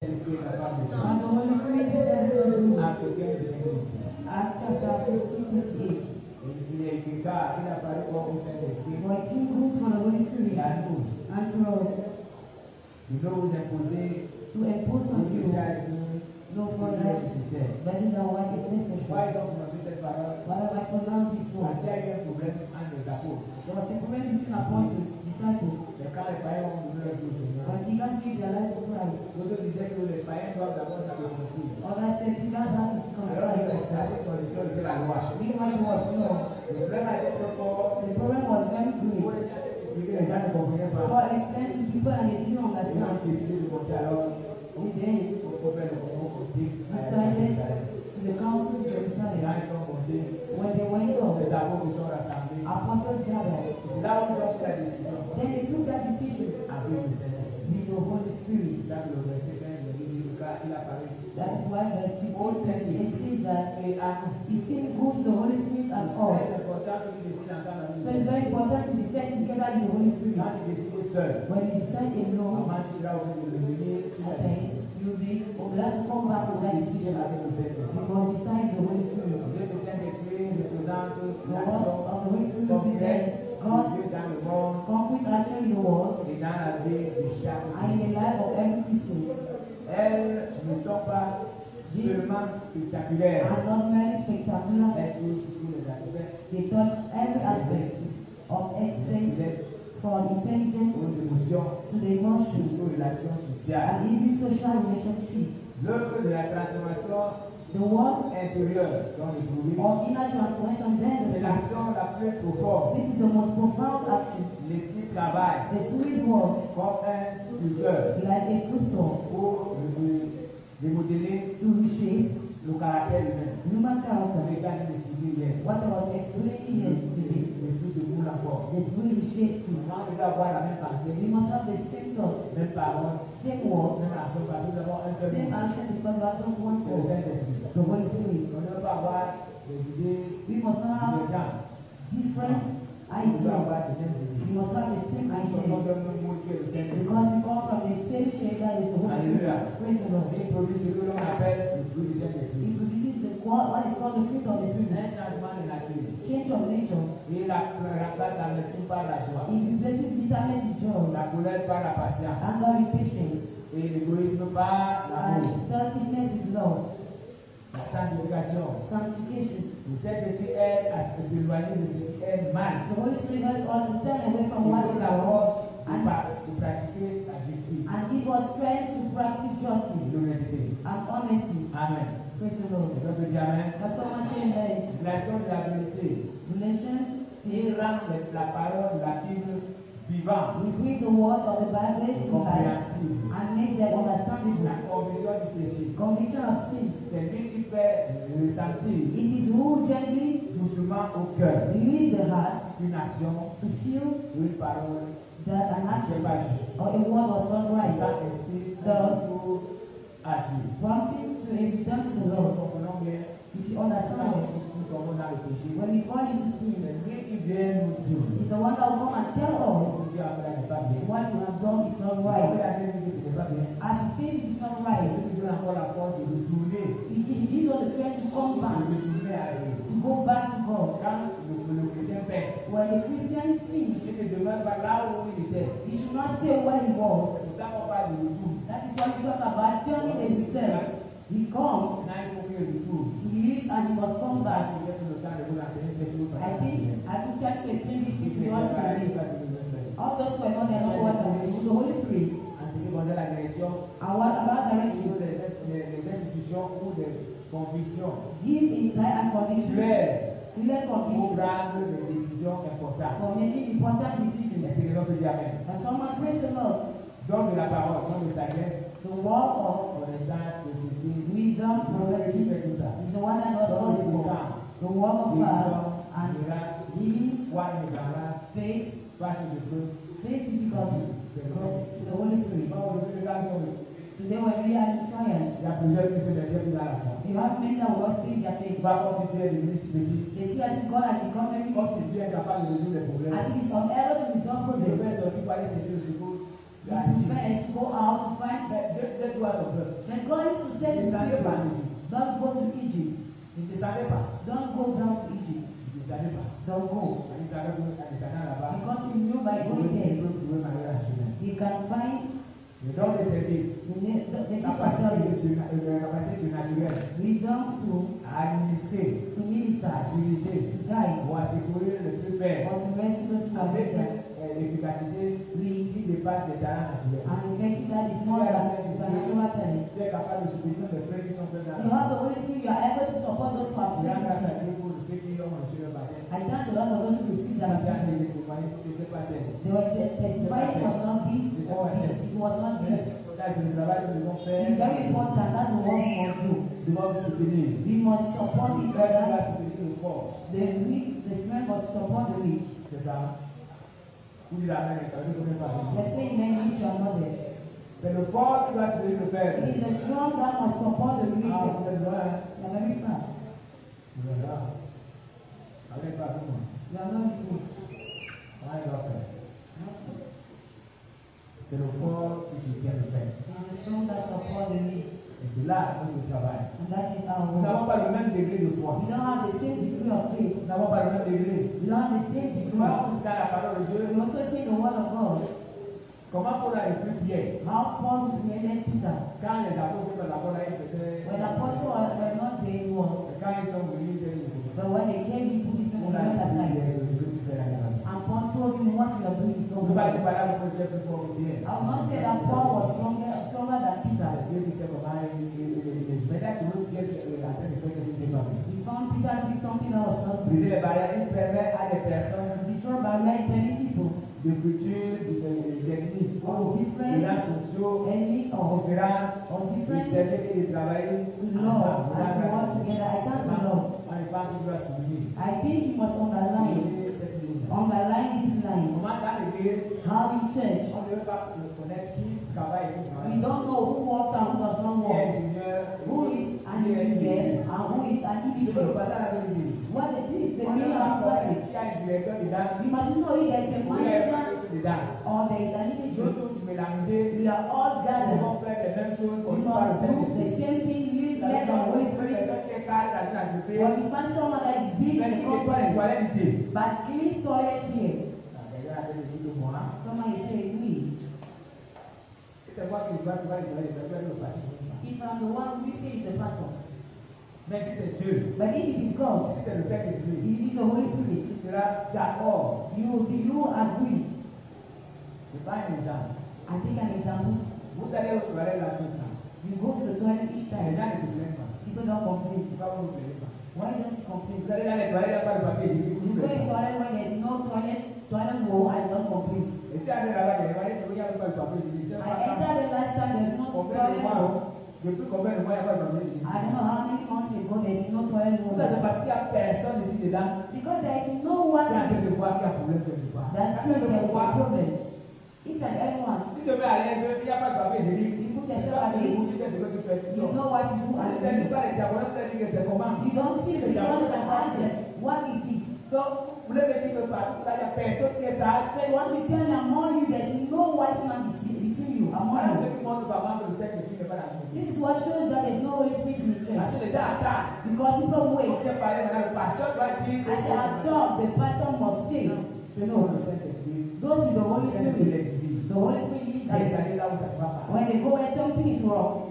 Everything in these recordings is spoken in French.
And the Holy Spirit descended on you. Acts chapter 15:28. Il a parlé au Saint-Esprit. For it's in good for the Holy Spirit Et à nous. and to us Il veut vous imposer to impose on you no further nécessaire. burden than what is necessary. Pourquoi ils ont prononcé cette parole? Why have I pronounced this Parce word? qu'il y a eu un problème entre les apôtres. There was a problem between apostles, disciples. Mais quand les païens ont donné leur vie au Seigneur, When pagans gave their lives to Christ, d'autres disaient que les païens doivent d'abord se circoncire. others said pagans had to Alors, circumcise. la circoncision était la loi. Meanwhile, it was law. Le problème a été trop fort. The problem was very Pour great. expliquer, les gens ne comprenaient pas. For explain to people and they didn't Ils ont understand. décidé de monter alors And then au prophète aussi à decided Jérusalem. to the council of Et Jerusalem. là, ils sont montés. When they went up, Les apôtres se sont rassemblés. apostles gathered. C'est là où ils ont pris la décision Then they took that decision avec le Saint-Esprit. with the Holy C'est Spirit. ça que le verset 15 de Lucas, il a parlé. That is why verse 15 says that Et à nous. he seemed good to the Holy Spirit C'est as us. très important qu'ils décident ensemble avec So le it's very Saint-Esprit. important to decide together in the Holy Spirit. Quand tu décides seul, When you decide alone, maman, tu seras obligé de revenir sur la then décision. you'll be obliged to come back to that Décider decision. avec le Saint-Esprit. You must decide the Holy Spirit. Le Saint-Esprit représente The words l'action of the Holy Spirit concrète represents de God's Dieu dans le monde concrete action in the world et dans la vie de chaque and in the life of every Christian. Elles ne sont pas seulement spectaculaires. And not merely spectacular, Elles touchent tous les aspects they touch every aspect of existence, from intelligence aux émotions, to the emotions jusqu'aux relations sociales. and even social relationships. L'œuvre de la transformation The work intérieure dont les fruits, of inner transformation c'est then l'action la plus profonde. this is the most profound action. L'esprit travaille The Spirit works comme un sculpteur like a sculptor pour démodeler to reshape le caractère humain. human character. Avec un esprit hier. What I was explaining here today, L'esprit de moule encore. the Spirit reshapes you. Maintenant, on doit avoir la même pensée, You must have the same thought, même parole, same words, même action, parce que nous avons un seul same monde. action because we are just one C'est le God, Saint-Esprit. the Holy Spirit. On ne peut pas avoir des idées We must not have divergentes. different On doit ideas. avoir les mêmes idées. We must have the same Nous sommes ideas. dans le même monde que le Saint-Esprit. Because we come from the same shape that is the Holy Hallelujah. Spirit. Praise the Lord. Il produit ce que l'on appelle le fruit du It Saint-Esprit. produces what is called the fruit of the Un Spirit. changement de nature. Change of nature. Et la remplace l'amertume par la joie. It replaces bitterness with joy, La colère par la patience. anger with patience, Et l'égoïsme par and l'amour. selfishness with love, La sanctification. sanctification. Le Saint-Esprit aide à s'éloigner de ce qui est mal. The Holy Spirit helps us to turn away from Il what nous is la wrong force de pratiquer la justice and give us strength to practice et justice l'honnêteté. and honesty. Amen. Praise the Lord. Je peux dire Amen. Can someone say amen? Relation de la vérité. Relation Il rend la parole de la Bible vivante, will brings the word of the Bible to life compréhensible. and makes them understandable. La conviction du péché. Conviction of sin. C'est lui qui fait ressentir It is who gently doucement au cœur release the heart une action to feel ou une parole that an qui n'est action pas juste. or a word was not right, Ça ainsi un retour à Dieu. wanting to return to the Nous Lord. comprenons bien. If you Quand understand it, nous tombons dans le péché, when we fall into sin, c'est lui qui vient nous dire it's the one that will come and tell us ce que Dieu a fait n'est pas bien. what you have done is not Il a right. dit que ce n'est pas bien. As he says it is not C'est right, lui qui donne encore la force de retourner, he gives us the strength to come de back, retourner à lui. to go back to God. Quand le chrétien pèse, When the Christian sins, il ne demeure pas là où il était. he should not stay where he was. C'est pour ça qu'on parle de retour. That is what we talk about. Turning is return. He comes, Maintenant, il faut qu'il retourne. he leaves, and he must come Parce back. que j'ai pris le temps de vous enseigner ces choses. I took time to explain this Si to ce you n'est all pas today. pas ce que je fais. All those who are not there, what the Holy Spirit. En ce qui concerne la direction, And what about direction? sur les institutions ou des convictions Give insight and conviction. claires Clear pour conviction prendre des décisions importantes. for making important decisions. Est-ce que l'on peut dire Amen? And someone praise the Lord. Donne de la parole, donne de sagesse, The word of connaissance, prophétie, wisdom, prophecy fait tout ça. is the one that does all this work. The word of power and healing, foi inébranlable, faith, face aux épreuves, faith difficulties, the Holy Spirit. Bon, aujourd'hui, les gars sont Today when we are in trials, il y a plusieurs qui se mettent à la fois. you have many that will stay their Tu faith. vas constituer des listes petits, They see as God has become very comme si Dieu est capable de résoudre les problèmes. as if it's unable to resolve Il devait problems. sortir pour aller chercher le secours. He prefers to go out to find Dieu disait toi son peuple. when God used to say Il to descendait par people, Égypte. don't go to Egypt, Il ne descendait pas. don't go down to Egypt, Il ne descendait pas. don't go. En descendant là-bas, Because he knew by il going there, peut trouver Marie à chemin. he can find Le don de service, the gift of capacité service, surnaturelle wisdom à administrer, to minister, à diriger, to guide, ou à secourir le plus faible or to rescue those who are avec better, l'efficacité with qui dépasse les talents naturels. and getting that is more than supernatural talents. Tu es capable de soutenir les frères qui sont faits dans You have the Holy Spirit, you are able to support those who are Il y a grâce à praying. Dieu pour ceux qui ont reçu le baptême. I thank the Lord for those who receive Qui that a baptism. essayé de témoigner si ce n'était pas tel. They were testifying it was not this or this. It was not this. C'est le travail que nous devons faire. It's very important. That's the work we must do. Nous devons nous soutenir. We must support Le each frère doit other. soutenir le fort. The weak, the strength must support the weak. C'est ça. Vous dites la main, ça veut dire combien par jour? Let's say amen if you are not there. C'est le fort qui doit soutenir le faible. It is the strong that must support the weak. Ah, vous êtes loin. You are very far. Vous êtes là. Allez, pas avec moi. You are not with me. Comment il va faire? C'est le fort qui soutient le faible. It is the strong that support the weak. Et c'est là notre travail. And that is our Nous work. n'avons pas le même degré de foi. We don't have the same degree of faith. Nous n'avons pas le même degré. We don't have the same Nous degree. voyons aussi dans la parole de Dieu We also see the word of God. comment Paul a écrit Pierre. How Paul created Peter. Quand les apôtres de la parole ils faisaient. When the apostles were not there, he was. Quand ils sont venus, ils disaient But when they came, he put his on hand a on the dit side. je And Paul told him what you are doing is ne not peux pas right. dire par là que Dieu est plus fort que Pierre. I will not say that Paul was stronger than Peter. C'est Dieu qui sait comment il maintenant que l'autre Pierre est en train de faire quelque chose. He found Peter doing something that was not good. Briser les barrières, il permet à des personnes Destroy barrier in many people. de culture, d'ethnie, Or de different liens sociaux enemy or différents, de different servir et de travailler to love and to work together. I thank the Lord. On ne pense qu'on doit souligner. I think he must underline Cette ligne. this line. Comment dans l'église, How in church, on ne veut pas connaître qui travaille et qui we travaille. don't know who works and who does not Qui est work. ingénieur, Who is an engineer and who is an c'est le illiterate. passage avec l'église. What is the On ne meaning veut of pas this connaître passage? qui a un directeur dedans, We must know if there is a qui a un manager dedans. or there is an Nous illiterate. tous mélangés, We are all nous gathered. devons faire les mêmes choses We qu'on parle must de do the Saint-Esprit. same thing, live Ça veut led dire by the qu'on Holy peut Spirit. personne qui est cadre dans une entreprise, But you find someone that is big mais in qui the nettoie les company, toilettes ici. but clean toilet here. D'ailleurs, avec le bout de moi, Someone is saying, we. c'est moi qui dois les toilettes, je dois le passer. If I'm the one, we say is the pastor. Mais si c'est Dieu, But if it is God, si c'est le Saint-Esprit, if it is the Holy il Spirit, sera d'accord. you agree. Je prends un exemple. I take an example. Vous allez aux toilettes là tout le temps. You go to the toilet each Les time. gens ne se plaignent pas. People don't complain. Pourquoi vous ne plaignez pas? Why don't you complain? Vous allez dans les toilettes, il n'y a pas de papier. You Vous go in plaignez pas. toilet when there is no toilet roll, I don't complain. Et si on est là-bas, il n'y a pas de papier. Je dis, c'est I pas entered the last time, there's no combien de toilet mois, roll. depuis combien de mois, il n'y a pas de papier. I don't know how many months ago, there's no toilet roll. Ça, c'est parce qu'il n'y a personne ici dedans Because there is no qui est en one train de voir qu'il y a un problème quelque part. that Quand sees c'est there is a pourquoi, problem. Each and everyone, si tu te mets à l'aise, il n'y a pas de papier, je dis, you put tu yourself at ease, sais ce que tu fais. you know what to do On ne and sait do. pas les diabolins, vous allez dire que c'est comment. You don't see the answer and ask them, what is it? Donc, vous voulez me dire que partout là, il n'y a personne qui est sage. So you want to tell me among you, there's no wise man between you, among Voilà ce you. qui montre vraiment que le Saint-Esprit n'est pas dans la maison. This is what shows that there's no Holy Spirit in the Parce church. que les gens attendent. Because people On wait. vient parler maintenant, le pasteur doit dire. I say, I thought the pastor must say, C'est nous, le Saint-Esprit. those with the Holy Spirit, the Holy Spirit leads Quand ils them. allaient là où ça ne va pas. When they go where something is wrong,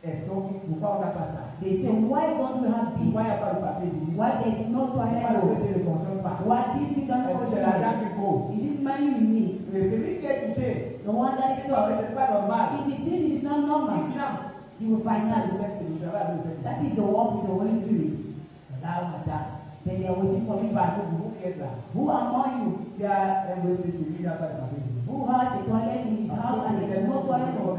Est-ce qu'on pourquoi on n'a pas ça? they say, why don't we have Pourquoi il n'y this? a pas de papier? J'ai dit. Why there's no Pourquoi toilet le roll? PC ne fonctionne pas? Why this thing don't Est-ce que c'est l'argent function? qu'il faut? Is it money we need? C'est celui qui est touché. The one that's C'est pas que lost. ce n'est pas normal. If he says it is not Il normal, finance. you will C'est ça le finance. Saint-Esprit, le travail avec le That Saint-Esprit. is the work with the Holy Spirit. Là, on attend. Then they are waiting for Il you va back. nous, vous qui êtes là. Who among you Il y a un dossier chez lui, il n'a pas de papier. who has a toilet in his house and there's no toilet roll?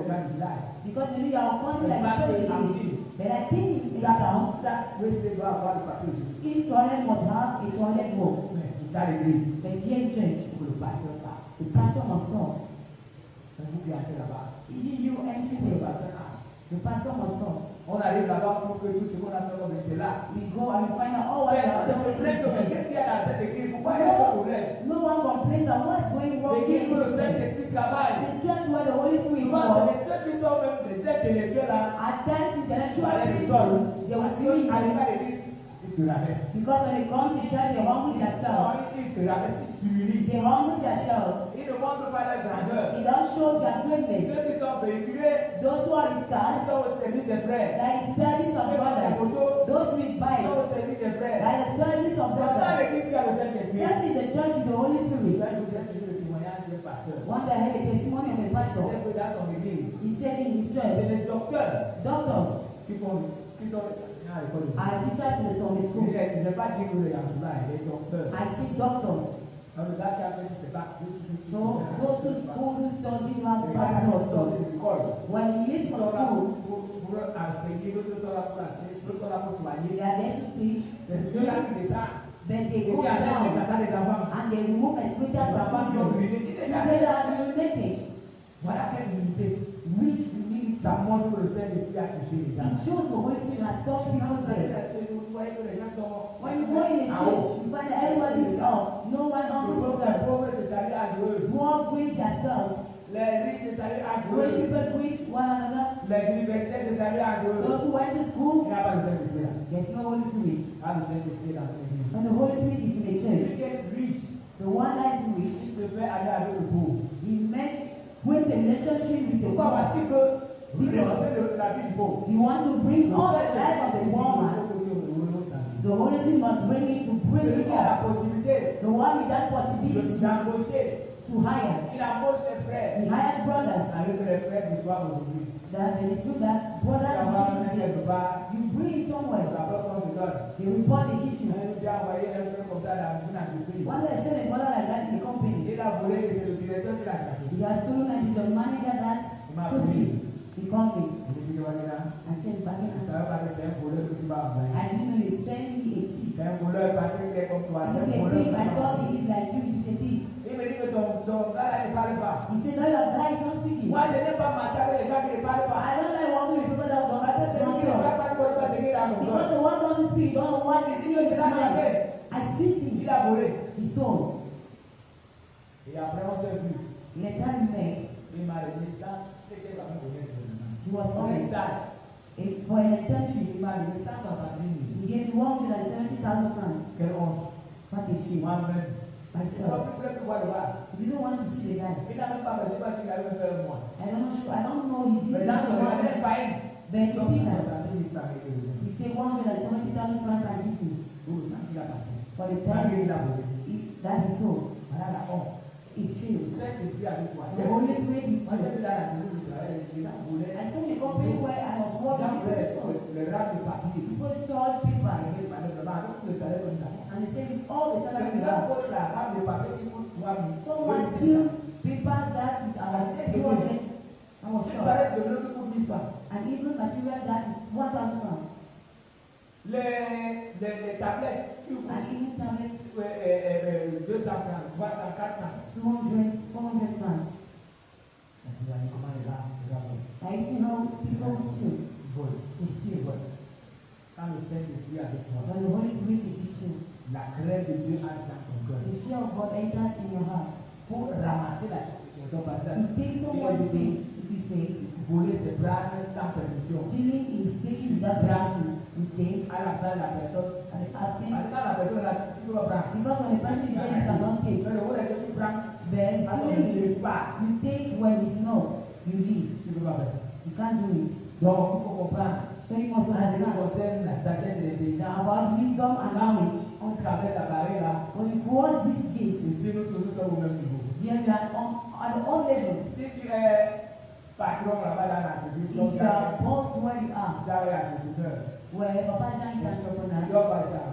Because maybe you are country like very village. But I think in town, Chaque dossier doit avoir le papier. each toilet must have a toilet roll. C'est ça l'église. But here in church, Pour le pasteur là. the pastor must talk. Vous qui entrez là-bas. Even you entry Le there, pasteur là. the pastor must talk. On arrive là-bas pour que tout ce qu'on a fait comme c'est là. We go and we find out, oh, what Personne ne se plaint que mais is qu'est-ce qu'il y a dans cette église? Pourquoi il y a ce problème? No one complains that what's going wrong L'église où le here. Saint-Esprit travaille. The church where the Holy Spirit Souvent, c'est les works, ceux qui Certains sont même des intellectuels là. At times, intellectual Ils people, sortent. they will Parce scream. qu'à l'écart l'église, ils se rabaissent. Because when they come to church, they humble themselves. Ils se rabaissent, ils s'humilient. They humble themselves. Ils ne montrent pas leur grandeur. They don't show their greatness. Ceux qui sont véhiculés, Those who are in ils cars, sont au service des frères. they are in service of brothers. Those with Ils sont bikes, au service des they frères. are in service of C'est ça brothers. l'église qui a le Saint-Esprit. That is a church with the Holy Là, Spirit. je voudrais suivre le témoignage d'un pasteur. One day I heard a testimony of a Il pastor. disait que dans son église, He said in his c'est church, les docteurs doctors qui sont les enseignants à l'école de Dieu. are teachers in the Sunday school. Je ne vais pas dire que les enseignants, les docteurs. I see doctors. Donc, le gars qui a fait, c'est pas. So those who study have Les gars qui sont doctors. dans l'école. When he leaves Ils from sont là school, pour enseigner, d'autres sont là pour enseigner, d'autres sont là pour soigner. they are there to teach. C'est ceux-là qui descendent. Then they Et go qui amènent les down caca des enfants. and they remove a spiritual Les enfants qui ont substitute. humilité. Children that are united. Voilà quelle humilité. Which humility. Ça montre que le Saint-Esprit a touché les gens. It shows the Holy Spirit has touched people's lives. Vous voyez que les gens sont. When you go in a church, you find that everybody is up. No one humbles Les himself. pauvres se saluent à Dieu. Poor greet themselves. Les riches se saluent à Rich Dieu. people greet one another. Les universitaires se saluent à Dieu. Those who went to Il school, n'y a pas de Saint-Esprit là. there's no Holy Spirit. Pas de Saint-Esprit dans une église. When the Holy Spirit is in the church, Celui qui est riche, the one that is il rich, se fait aller avec le pauvre. he with a relationship with the Pourquoi? Parce poor. qu'il veut relancer la vie du pauvre. He wants to bring all the life of the poor man. The Holy Spirit must bring it to bring Celui it qui a la up. possibilité The one with that possibility d'embaucher, to hire. il embauche les frères. He hires brothers. Avec les frères du soir aujourd'hui. That there is true that brother Il is va sick. amener quelque part. You bring it somewhere. D'abord, on te donne. They report the issue. J'ai envoyé un frère comme ça dans une entreprise. Once I send a brother like that in the company, Il a volé et c'est le directeur qui l'a caché. he has stolen and he's a manager that took him. He called me Je dis que voilà, and said, je ne Bagina, savais pas que c'est un voleur que tu vas envoyer. I didn't know you sent me a thief. C'est un voleur parce qu'il est comme toi. He's C'est a un voleur. thief. I thought he is like you. He's a thief. Il me dit que son gars là ne parle pas. He said, no, your guy is not speaking. Moi, je n'aime pas marcher avec les gens qui ne parlent pas. I don't like working with people that don't Parce que c'est lui qui ne parle pas, il ne connaît pas ce qu'il a dans son Because cœur. the one doesn't speak, don't know what is in Il his s'est mind. attrapé. I see him. Il a volé. He stole. Et après, on s'est vu. Later we met. Il m'a donné ça. C'était quand même donné de He was Pour un honest. stage. For an internship, Il m'a donné 160 000. he gave 170,000 francs. Quelle honte. What a shame. Moi-même. Je ne Myself. peux plus voir le gars. He didn't want to see the guy. Il n'a même pas reçu parce qu'il avait fait moi. I don't know he Mais didn't dans son want regard, pas une. But he did that. 160 000 francs avec eux. He gave 170,000 francs and give me. Il a passé. For the Malgré time il a posé. that he stole. Voilà la honte. It's Le shame. Saint-Esprit avec toi. The Holy Spirit is Moi, j'ai you. vu dans la maison où je travaille, les gens voulaient. I saw the company where I was working with. Le rap de papier. People stole papers. Le salaire comme ça. And they said, all the salary we La have. faute, la rap de papier qui coûte 3 000. Someone steal paper that is about 200. I was Il shocked. paraît que l'autre coûte 1000 francs. And even material that is 1,000 francs. Les tablettes qui coûtent And even tablets, 200 francs, 300, 400. 200, 400 francs. Vous allez comment les gars I see how people steal. volent. They steal. Quand le Saint-Esprit est avec toi, When the Holy Spirit is with you, la crainte de Dieu entre dans ton cœur. the fear of God enters in your heart. Pour ramasser la sécurité, parce que To take someone's pain, he says, voler ses bras sans permission. stealing is taking without permission. You take À la fin, la personne, as an parce que absence. quand la personne là, tu vas prendre. Because when the person is there, you cannot take. Mais le vol est que tu prends, Then parce qu'on ne stealing sait is pas. you take when it's not, you leave. Tu ne peux pas faire ça. You can't do it. Donc, il faut comprendre. So you must En ce qui understand concerne la sagesse et l'intelligence, about wisdom and knowledge. on traverse la barrière là. When you cross these gates, Ici, nous tous sommes au même niveau. then you are on the all levels. Si tu es patron là-bas dans l'entreprise, If you are boss where you are, ça est entrepreneur. where Papa Jean is Tu entrepreneur, dois faire ça.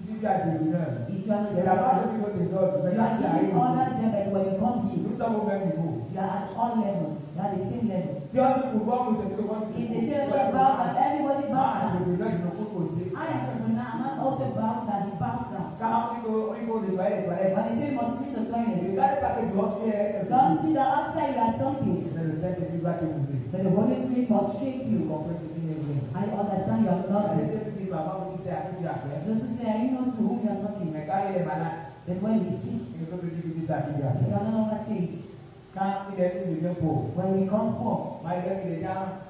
Si tu es entrepreneur, if you are c'est là-bas entrepreneur, que tu veux des ordres. Mais you quand are tu arrives giving ici, others them, but when you come here, nous sommes au même niveau. you are at all levels. You are the same level. Si on dit pour voir, c'est tout le monde If they say everybody bow down, everybody bow down. entrepreneur, il me faut aussi. I am entrepreneur, I'm also bow down, he bows down. Quand on dit qu'il faut nettoyer les toilettes, When they say you must clean the ne toilets, regarde pas que dehors tu es quelque don't chose. see that outside you are something. Mais le Saint-Esprit va te montrer. But the Holy Spirit must shake Tu you. comprends que tu n'es rien. I understand you are not. Mais c'est petit maman qui sait à qui tu as fait. Those who say, I know to whom you are talking. Mais quand il est malade, But when we see, il ne peut plus dire que tu sais à qui tu as you fait. can no longer say it. Quand il devient pauvre, when he becomes poor, malgré que les gens,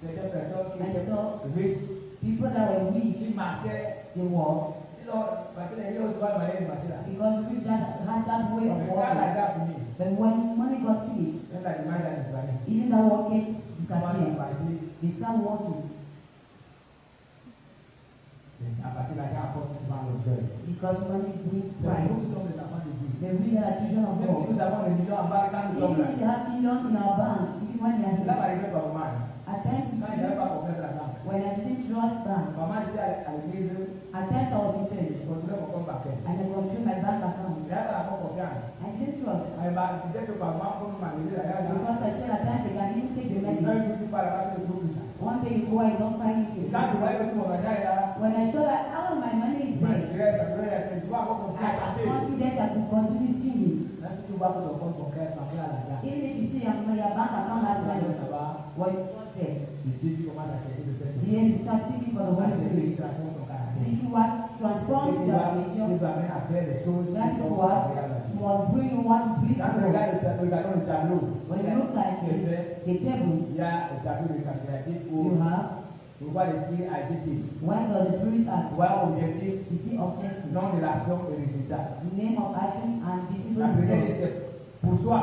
certaines personnes qui and étaient so riches, people that were rich, ils marchaient, they walk ils ont, parce que les gens ont souvent la manière de marcher là. because rich that has that way of Mais quand walking. l'argent finit, But when money got finished, même la demande a disparu. even that walk gets Ils commencent à disappears. marcher. They start walking C'est ça, parce que l'argent apporte souvent l'orgueil. because money brings Donc, pride. nous sommes les enfants de Dieu. They really are children of Même si God. nous avons des millions en banque, quand nous sommes Even là, if they have millions in our bank, even when they are cela here, m'arrivait par moment. at times, Quand je n'avais pas confiance à la banque, when I didn't trust bank, maman, j'étais à l'église, at times I was in church je contrôlais mon compte bancaire. and I control my bank account. Je n'avais pas confiance. I didn't trust Mais je disais que par moment, comme ma l'église, because I said at times I can even take the money. un jour, tu parles là-bas, tu trouves plus ça. One day you go and you don't find it. Et quand je voyais que tout mon argent est là, When I saw that all my money is je me there, dirais, ça devrait être, tu vas avoir I confiance à had chanter. confidence I could continue singing. Même si tu vois que ton compte bancaire à l'argent, Even if you see your bank account has tu vas money, là-bas, what you trust there. ici, tu commences à chercher de cette Then you start seeking for the Holy Spirit. Seeking what transforms your religion. That That is what must bring you what to please Quand God. on regarde le tableau, When you look like qui est fait, the table, il y a le tableau récapitulatif you pour have voir l'esprit agité. when does the Spirit act? Voir objectif, You see objective, non de l'action et résultat. the name of action and visible La première result. c'est pour soi,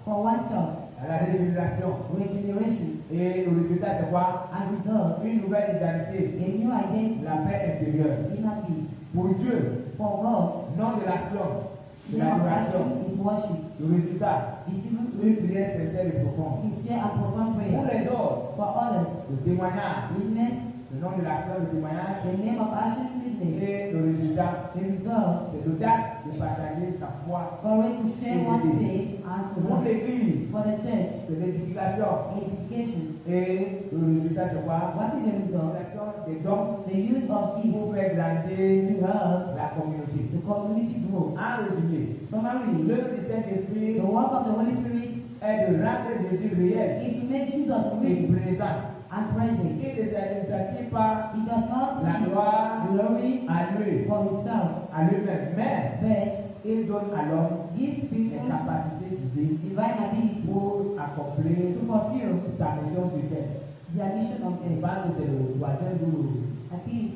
For oneself, la régénération. regeneration Et le résultat c'est quoi? and result, Une nouvelle identité, a new identity, la paix intérieure. inner peace. Pour Dieu, For God, non de l'action, the de name of l'adoration. action is worship. Le résultat, Visible, une prière sincère et profonde. sincere and profound Pour prayer. les autres, For others, le témoignage, witness, le nom de l'action, le témoignage the name of action, witness. et le résultat, The result, c'est l'audace de partager sa foi. courage to share one's faith and to Pour love. l'église, For the church, c'est l'édification. edification. Et le résultat, c'est quoi? What is the result? L'utilisation des dons The use of gifts pour faire grandir to help la communauté. the community grow. En résumé, Summary, l'œuvre du Saint-Esprit the work of the Holy Spirit est de rendre Jésus réel is to make Jesus et real présent. and present. Il ne s'attire pas He does not la seek gloire glory à lui, for himself, à lui-même, mais but il donne à l'homme gives les people capacités divines divine abilities pour accomplir to fulfill sa mission sur terre. their mission on Je earth. pense que c'est le troisième jour, I think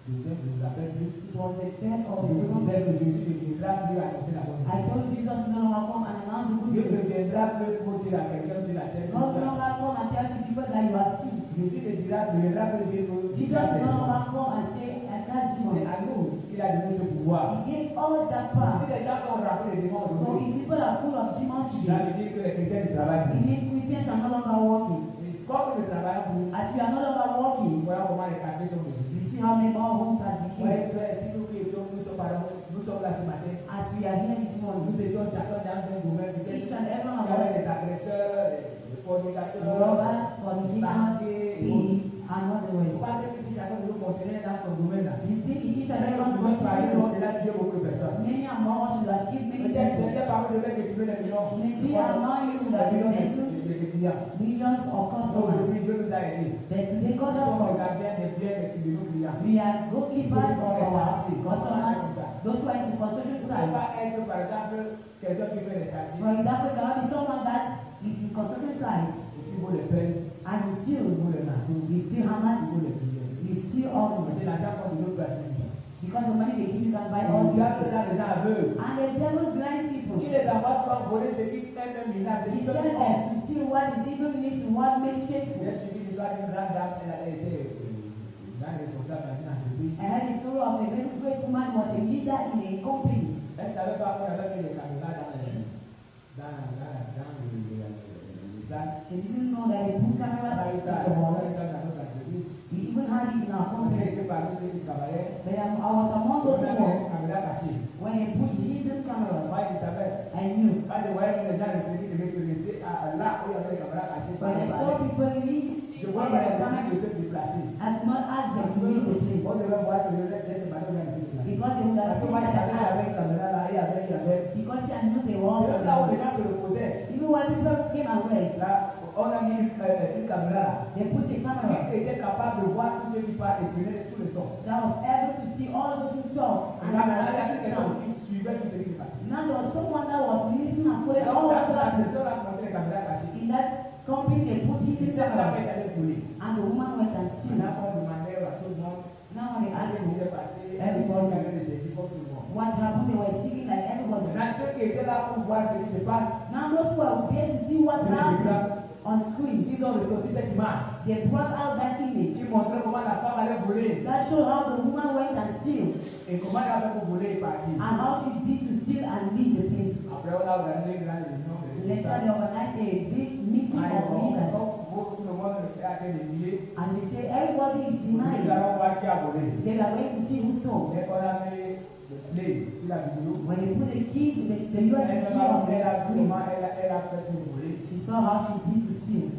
je vous appelle plus. it was the third or Je the vous second. disais que Jésus ne viendra plus annoncer la bonne I nouvelle. told Jesus no longer come and announce the good Dieu ne news. viendra plus pour dire à quelqu'un sur la terre. God no longer come and tell people that you are sick. Jésus ne viendra plus dire que Jesus no longer come and say, I cast c'est demons. à nous qu'il a donné ce pouvoir. He gave us that Si power. les gens sont remplis de démons So aujourd'hui, if people are full of demons cela today, veut dire que les chrétiens ne travaillent it plus. means Christians are no longer walking. Et comme ils ne travaillent plus, As we are no longer walking, voilà comment les quartiers sont devenus. you see how many more homes has become. Ouais, frère, si nous qui étions, nous sommes là ce matin, As we are here this morning, nous étions chacun dans un domaine peut-être each and every one il y of avait us, des agresseurs, des fornicateurs, robbers, fornicators, thieves, and what the vous rest. pensez que si chacun de nous continuait dans son domaine là, You think if each and every one nous sommes parlé, on continues, a tué beaucoup de personnes. many among us will have killed many Peut-être people. c'était parmi les mecs qui tuaient les millions. Maybe among you will have been vessels, Des clients. millions of Donc customers. aujourd'hui, Dieu nous a aidés. But today, Nous God sommes les help us. gardiens des biens de nos clients. We are goalkeepers of our customers, those who are into construction Vous ne pouvez sites. pas être, par exemple, quelqu'un qui fait des chantiers For example, there will be someone that is in construction sites et qui vaut les peines, and you qui still, vaut les marteaux, you still qui hammers, vaut les piliers. you still all C'est l'argent qu'on donne aux personnes. because the money they give you can buy all On these diable things. ça les gens aveugles. And the devil blinds people. Il les envoie souvent voler ce qui est un minage. He C'est sent une them to steal what is evil needs to what makes J'ai shameful. suivi l'histoire d'une grande dame, elle a été grande responsable dans une entreprise. I heard the story of a very great woman who was a leader in a company. Elle ne savait pas qu'on avait mis les caméras dans les salles. She didn't know that they put On cameras a eu in ça, the on wall. a eu ça dans notre entreprise. We even had it in our On a company. été parmi ceux qui travaillaient. But I was among On those a who mis were, une caméra cachée. when they put hidden cameras, Moi, je savais. I knew. Quand je voyais que les gens essayaient de me laisser là où il y avait les caméras cachées, When I saw people leave je it vois where que they les were gens coming, de se déplacer. I could not ask them to leave the place. On devait voir que les madame vient de se déplacer. Because they would have Parce que seen moi, je that savais qu'il y avait I une caméra là, il y avait. because I knew they were Même là où also les gens se reposaient, even when people came and rest, là, on a mis une caméra là. they put a camera Qui était capable de voir tous ceux qui parlent et tenir tout le son. that was able to see all those who talk Et and là, was maintenant, il y a making quelqu'un sound. qui suivait tout ce qui se passait. Now there was someone that was listening and following Alors, all là, what la happened. personne a they were singing like everybody. Maintenant, ceux qui étaient là pour voir ce qui se passe, Now those who are there to see what happens on screens, ils ont ressorti cette image. they brought out that image. Ils montraient comment la femme allait voler That showed how the woman went and steal et comment elle a fait pour voler et partir. and how she did to steal and leave the place. Après, on a organisé une grande réunion. Later they organized a big meeting of leaders Tout le monde est à des milliers. and they say everybody is Nous denying. allons voir qui a volé. They were going to see who stole. Dès qu'on a mis le play sur la vidéo, When they put the key, the USB elle key m'a on montré the screen, comment elle a fait pour voler. she saw how she did to steal.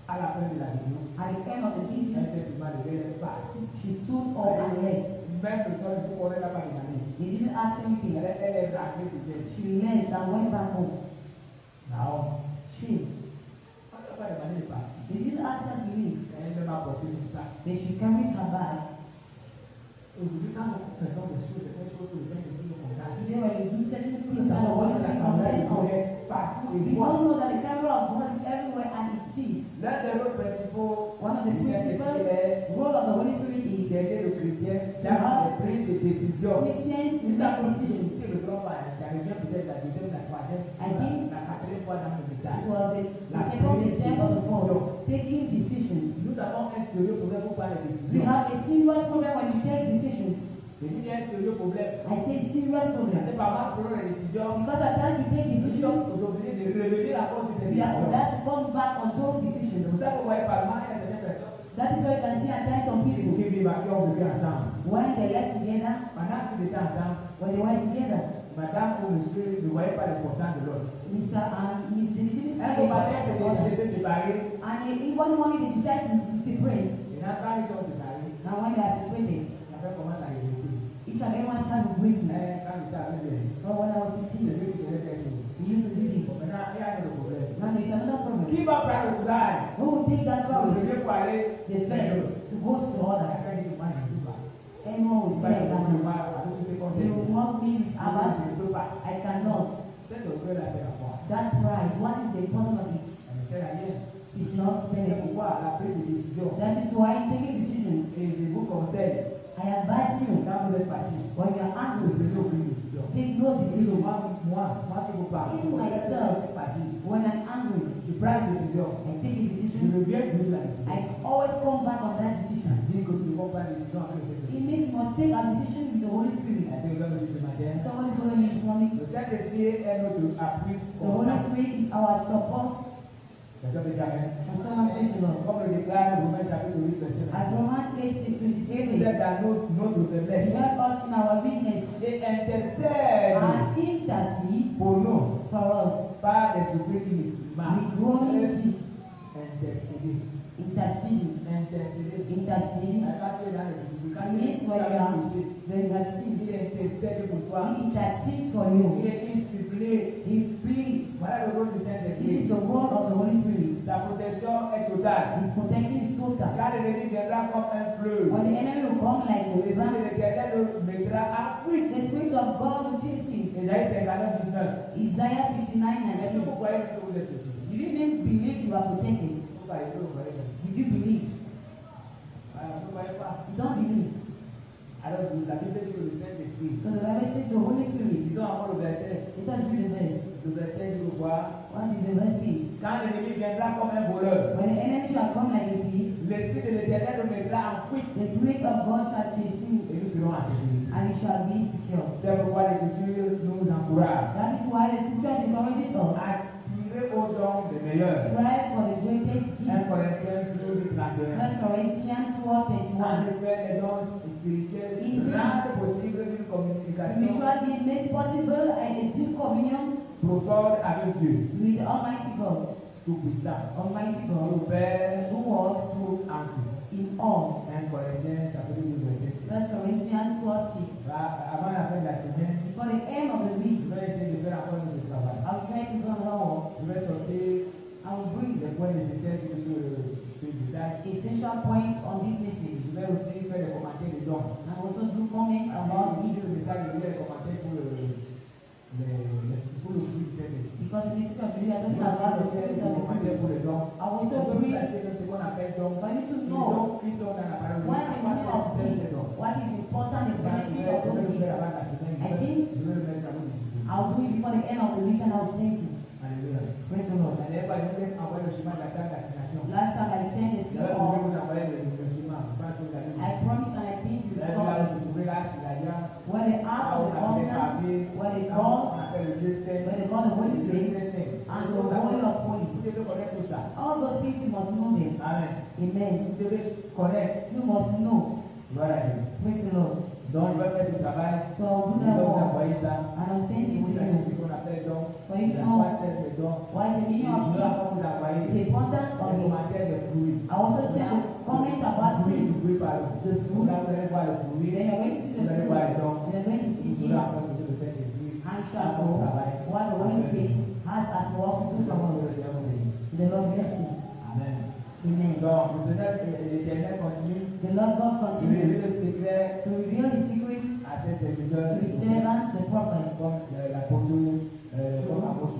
À la fin de la vidéo, At the end of the elle meeting, fait seulement lever les pas. she stood up and left. Même personne ne pourrait la pas demander. They didn't ask anything. Elle est raquée sur elle. She left and went back home. Non. She. On n'a pas demandé de partir. They didn't ask her to leave. Elle même a porté son sac. Then she carried her bag. Aujourd'hui, quand nous faisons des choses, c'est quelque chose que les gens nous condamnent. Today when you do certain Nous things that savons are que la going caméra de on, Dieu est partout et we voit. all know that the camera of God is everywhere and it sees. L'un des rôles principaux One of the du principal Saint-Esprit est role of the Holy Spirit is d'aider le chrétien dans les prises de décision. Christians to Nous make avons decisions. si le grand ça revient peut-être la deuxième, la troisième, la quatrième fois dans le message. It was the second step of the goal, taking decisions. Nous avons un sérieux problème pour parler de We décision. have a serious problem when we take decisions. Et il y a un sérieux problème. I say serious problem. C'est pas mal pour les décisions. Because at times we take Nous decisions, sommes obligés de revenir à cause de ces we are décisions. obliged to come back on those C'est pour decisions. ça que vous voyez par mal, il y a certaines personnes That is why you can see at times some people, qui vivent qui ont vécu ensemble. when they left together, Pendant qu'ils étaient ensemble, when they were together, madame ou monsieur ne voyaient pas l'importance de l'autre. Mr. and Miss they didn't Un say beau matin, c'est that. décidé de se séparer. And in one morning they decided to separate. Et quand ils sont séparés, Now when they are separated, la femme commence à regretter. each and everyone started waiting. Quand ils étaient avec lui, But when I was with c'est him, lui qui faisait quelque chose. we used to do this. Maintenant, il y a un autre problème. Now there's another problem. Qui va prendre le courage Who will take that pour courage, bouger pour aller the first, to go to the other? Quand il dit, moi, je ne peux pas. Anyone will Parce say que that. je ne peux pas, avec tous ces They conseils. will mock me with Je about ne peux pas. I cannot. Cet orgueil-là, c'est la foi. That pride, what is the important of it? Ça ne sert à rien. It's not C'est benefit. pourquoi la prise de décision. That is why taking decisions, Et je vous conseille, I advise you, quand vous êtes fâché, when you are ne angry, prenez aucune décision. take no decision. Moi qui vous parle, In quand myself. je suis fâché, When I'm angry, je prends une décision. I take a Je decision. reviens sur la décision. I always come back on that Je decision. dis que nous devons prendre une décision avec le Seigneur. It means you must take a decision with the Holy Spirit. Est-ce que vous avez dit ce matin? Somebody told me this morning, Le Saint-Esprit est notre appui the Holy constant. Spirit is our support. Quelqu'un peut dire Amen. And someone praise the Lord. Comme le déclare Romains chapitre 8, verset As 9. Romans 8:26 Il nous says, aide dans notre He faiblesse help us in our weakness et intercède and intercede pour nous for us par l'Esprit qui nous with groanings, intercéder. interceding, Intercéder. interceding. Quand tu es dans les difficultés, quand It means tu when you as are péché, when you are sick, il intercède pour toi. He intercedes for you. Il supplie. He pleads. Voilà le rôle du This is Saint-Esprit. the word of the Holy Spirit. Sa protection est totale. His protection is total. Quand l'ennemi viendra comme un fleuve, When the enemy will come like a l'Esprit river, de l'Éternel le mettra en fuite. the Spirit of God will chase him. Isaïe 59, 19. Isaiah 59, Est-ce que 19. vous croyez que vous êtes protégé? You didn't believe you are protected. Vous croyez que vous croyez que Did you believe? vous ne croyez pas. You don't believe. Alors, la Bible dit que le Saint-Esprit, So the Bible says the Holy Spirit. disons encore le verset, Let us read the verse. le verset dit quoi? What is the verse says? Quand l'ennemi viendra comme un voleur, When the enemy shall come like a thief, l'Esprit de l'Éternel le mettra en fuite the Spirit of God shall chase him, et nous serons en sécurité. and he shall be secure. C'est pourquoi l'Écriture nous encourage That is why the scriptures encourages us. aspirer au don des meilleurs. Strive for the greatest 1 gift. Corinthiens 12, 31. 1 Corinthians 12, En 31. effet, les dons spirituels It rendent possible une communication Spiritual gift makes possible a deep communion profonde avec Dieu, with the Almighty God. Tout-Puissant, Almighty God, au Père, who works tout en tout. in all. 1 Corinthiens chapitre 12, verset 6. 1 Corinthians 12, 6. Avant la fin de la semaine, Before the end of the je week, vais essayer de faire encore un autre travail. I'll try to do another work. Je vais sortir I will bring les points nécessaires sur ce message. essential points on this message. Je vais aussi faire des commentaires de dons. And also do comments Parce about que sur it. le message, je vais les commentaires pour le fruit du Saint-Esprit. Because the message of the week, I Je don't vais know aussi about the sortir Spirit des and the commentaires pour Spirit. les dons. I will also On peut bring placer ce qu'on appelle dons. for you to Les know dons qui sont dans la parole de what Dieu. the Parce meaning que of c'est this, ces dons. what is important, the Je benefit vais of those le faire gifts. avant la semaine. I think Je vais le mettre I'll do it before the end of the week and I'll send it. Alléluia. Praise the Lord. La dernière fois, je vous ai envoyé le chemin de la destination. Last time I sent the Je skill vais of, vous envoyer le chemin. Je pense que vous avez vu. I promise and I think you Là, saw vous it. se trouvez là sur l'alliance. Where the ark of the covenant, where they call, On appelle le Dieu saint. where they call the holy Le Dieu place, saint. and the holy of Vous holies. devez connaître tout ça. All those things you must know them. Amen. Amen. Vous devez connaître. You must know. Voilà. Praise the Lord. Donc, je vais faire ce travail. So I'll Je do vais that vous more. envoyer ça. And I'll send it to Vous savez ce you. qu'on appelle donc. For you to La know croissance des dons. what is the Et meaning of je vais this, vous envoyer the importance of les it. commentaires des fruits. I also send comments about Fruits, fruits. fruits par The Vous fruit. allez voir le fruit. Then you're going to see Vous the allez fruit. voir les dons. And you're going to see Vous things. allez apprendre ce que c'est que fruit. And shall know what the Holy Spirit has as work to do from us. The Lord bless you. Amen. Amen. Donc, le Seigneur l'Éternel continue The Lord God de révéler le continues secret to reveal His secrets à ses serviteurs, to His servants, the prophets. comme l'apôtre, comme Amos.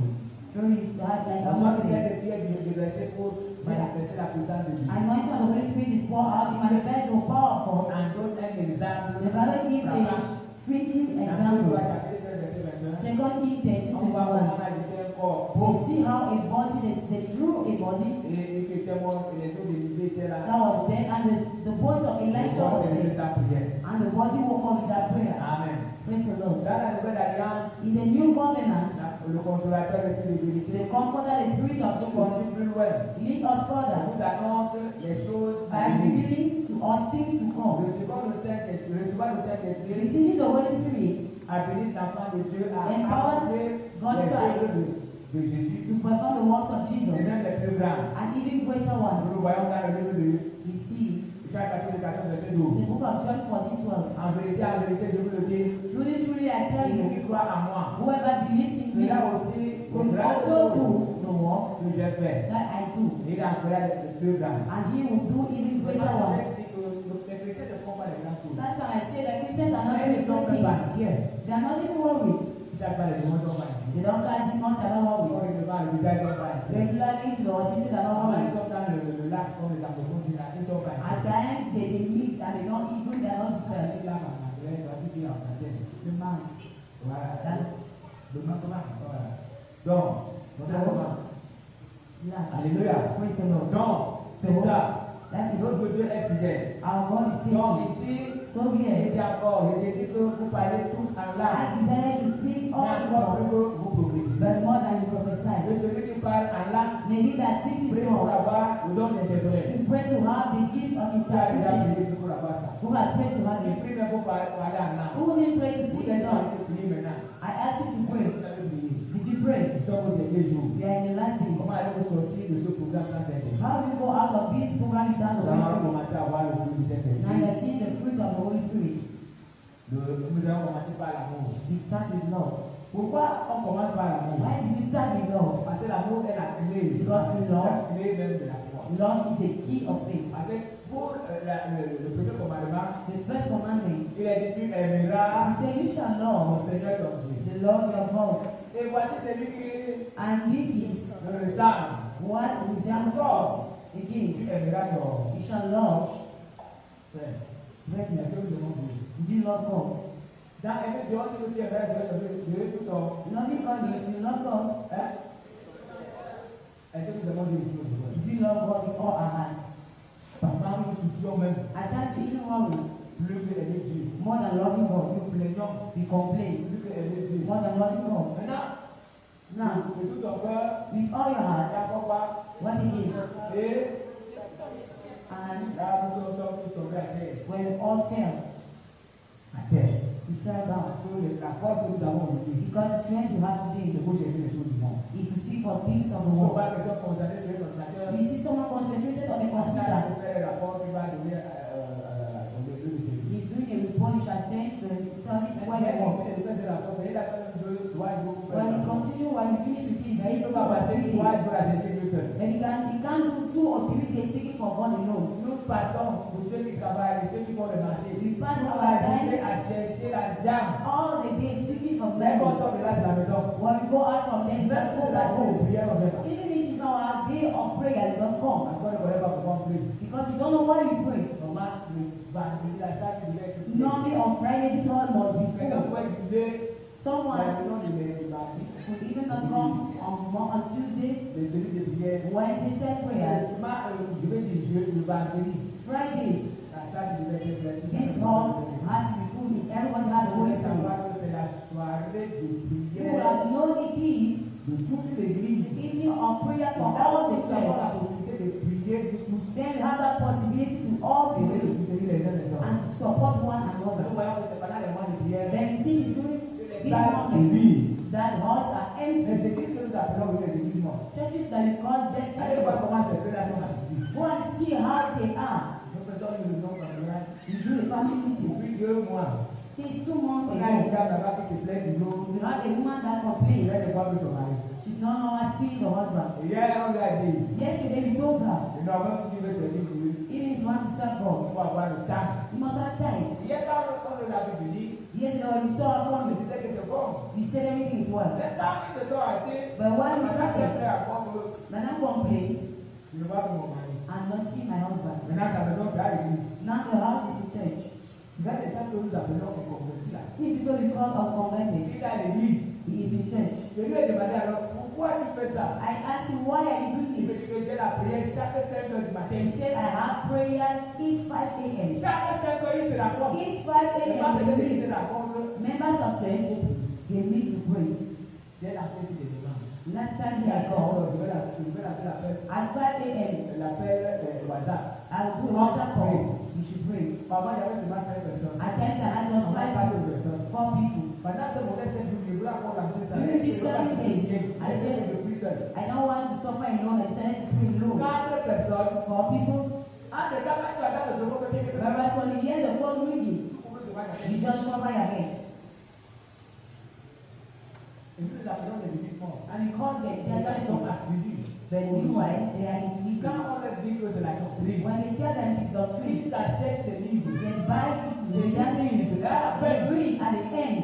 Through His God, like La foi du Moses. Saint-Esprit est déversée pour manifester la puissance de Dieu. Anointing of the Holy Spirit is poured out to manifest the power of God. En donne un exemple. The Bible gives a speaking Dans 2 example. Rois chapitre 13, verset 21. Second King 13, On voit 21. comment on a jeté un corps We pauvre see how a body that's the true a body et qui était mort, et les eaux d'Élysée étaient là. that was dead, and the bones of Elisha was Et dead, sa prière. and the body woke up with that prayer. Amen. Praise the Lord. Dans la nouvelle alliance, In the new covenant, le consolateur, l'esprit de the vérité, Comforter, the Spirit of nous truth, conduit plus loin. lead us further Nous annonce les choses à by venir. revealing to us things to come. Recevant le Saint-Esprit, Receiving the Holy Spirit habilite l'enfant de Dieu à Empowers accomplir God's les child œuvres de Jésus, to perform the works of et Jesus, même les plus grandes. and even greater Nous ones. le voyons dans le livre de We see Jacques chapitre 14, verset in 12. the book of John 14:12. En vérité, je vous le dis, Truly, truly, I tell celui you, qui croit en moi, whoever believes in me fera aussi les will grandes also choses do the works que j'ai fait. that I do, Et il en fera les plus grandes. and he will do even greater ones. Les chrétiens ne font pas les grandes choses. Last time I said that Christians are not Ils doing sont great même pas things. inquiets. They are not even worried. Ils ne savent pas les démons sont pas inquiets. They don't cast demons, they are not Quand worried. ils devant l'hôpital, ils sont pas inquiets. Regularly to the hospital, they are not Quand ils worried. sont dans le lac, comme les anglophones disent là, ils sont pas At inquiets. times they mix and they don't even, they are not disturbed. C'est là, en anglais, ça veut dire en français. The man. Voilà. That, Le comment? Voilà. Donc, c'est comment? yeah. Alléluia. Praise the Lord. Donc, c'est ça. That is Notre Dieu est fidèle. our God is Donc, faithful. ici, So il here, dit encore, je désire que vous parlez tous en langue. I desire to speak Mais all encore plus in que vous prophétisez. but more than you Et prophesy. celui qui parle en langue, May he that speaks in prie pour tongues avoir le don d'interprète. should pray to have the gift of Tu as déjà interpretation. prié pour avoir ça. Who has prayed to have Il it? prie même pour parler en langue. Who will pray to Vous speak êtes in en train tongues? de prier maintenant. I ask you to Est-ce pray. que vous avez prié? Did you pray? Nous sommes au dernier jour. We are in the last days. Comment allez-vous sortir de ce programme sans Saint-Esprit? How do you go out of this program without the Nous Holy allons Spirit? commencer à voir le fruit du Now you Saint-Esprit. are seeing the fruit of the Holy Spirit. Nous allons commencer par l'amour. We start with love. Pourquoi on commence par l'amour? Why did we start with love? Parce que l'amour est la clé. Because we love. La clé même de la foi. Love is the key of faith. Parce que pour le premier commandement, The first commandment, il a dit tu he aimeras said, you shall ton love Seigneur ton Dieu. the Lord your God. Et voici celui qui And this is le ressemble. what resembles us. Again, Tu aimeras ton you shall love. frère. Brethren, Est-ce que nous avons vu? did you love God? Dans Aimer Dieu, on dit que tu aimeras tout ton. Loving God is you love God. Hein? Est-ce que nous avons vu? Did you love God with all our heart? Parfois, nous soucions même At times we even worry plus que aimer Dieu. more than loving God. Nous plaignons We complain plus que aimer Dieu. more than loving God. Maintenant, Now, de tout ton cœur, with all your heart, d'accord pas, what again? et And là, nous sommes tous tombés à terre. when we all fell, À terre. we fell down. Parce que la force que nous avons aujourd'hui, Because the strength you have today c'est pour chercher les choses du monde. is to seek for things of the Il ne faut world. pas que quelqu'un concentré sur l'ordinateur. You see someone concentrated on the Parce qu'il computer. a fait le rapport qui va donner au début de service. He's doing a report you shall send to the service where he Mais works. c'est de faire ce rapport, mais il a fait 2, 3 jours pour faire When le you rapport. continue, when you finish repeating, Mais il ne take peut 2 pas or passer 3 3 days. jours à servir Dieu seul. But he can't do 2 or 3 days seeking for God alone. Nous passons pour ceux qui travaillent, ceux qui font le marché. We pass Nous our passons time à chercher l'argent. all the days seeking for Mais quand on blessings. sort de là, c'est la maison. When we go out from them, Même just si go c'est la back home. prière, on fait pas. Even if it's not our day of prayer, they don't come. Parce qu'on ne connaît pas pourquoi on prie. Because you don't know why you pray. Normalement, le vendredi, la salle, c'est direct. Normally on Friday, this hall must be Quelqu'un full. pourrait guider la Someone réunion de celui de prière. Wednesday set prayers, Je vais dire le vendredi. Fridays. Ça, c'est le verset. This hall has to be full. Everyone has the Holy Spirit. C'est la soirée de You prière have known it is de toute l'église. evening of prayer for all the Nous avons la church. possibilité de prier de tous Then we have that possibility to all et de pray soutenir les uns les autres. and support one Nous another. voyons que c'est pendant les mois de prière. Then you see during Les this salles se moment vident. that halls are Les empty. églises que nous appelons les églises mortes. Churches that we call dead Allez voir churches. comment les relations actives. Go and see how they are. Nous faisons une réunion familiale. We do a family meeting. Depuis 2 mois, Since 2 months on a une ago, dame là-bas qui se plaint du jour. we have a woman that Elle complains. ne voit plus son mari. She's no longer seeing the husband. Et hier, on lui a dit, Yesterday we told her, normalement, si tu veux servir Dieu, even if you want to serve il God, faut avoir le temps. you must have time. Hier, quand on l'avait dit, Yesterday when we saw her on se coming, disait que c'est bon. we said everything is well. Mais quand ils se sont assis, But when we madame est sit prête there, à croire que Madame complains, je ne vois plus mon mari. I'm not seeing my husband. Maintenant, sa maison, c'est à l'église. Now the house is a church. Il y a des gens que nous appelons les convertis là. See people we call unconverted. Il est à l'église. He is in church. Je lui ai demandé alors, pourquoi tu fais ça? I asked him, why are you Il doing me it? dit que j'ai la prière chaque 5 heures du matin. He said, I have prayers each 5 a.m. Chaque 5 heures, il se rapporte. Each 5 Les a.m. membres de they l'église se meet. rapportent. Members of church, they meet to pray. J'ai lancé sur les demandes. Last time Il y I a saw, je vais lancer l'appel. at 5 a.m., L'appel WhatsApp. I will do a WhatsApp call. You should pray. Parfois, il y avait seulement 5 personnes. At times I had just On n'a pas 5 de personnes. 4 people. Pendant ce moment, 7 jours, je voulais encore lancer ça. During these 7 days, I said, je prie seul. I don't want to suffer alone. I decided to pray alone. 4 personnes. 4 people. En tout cas, quand tu attends le bureau, Whereas when you hear the phone ringing, tu commences à voir you just cover your head. Et nous, nous appelons les uniquement. And you call them, they Les are gens sont churches. assidus. But meanwhile, they are in Quand meetings. on leur dit que c'est la doctrine, When they tell them it's doctrine, ils achètent des livres. they buy it, Les they gens just disent, à la they fin, read at the end,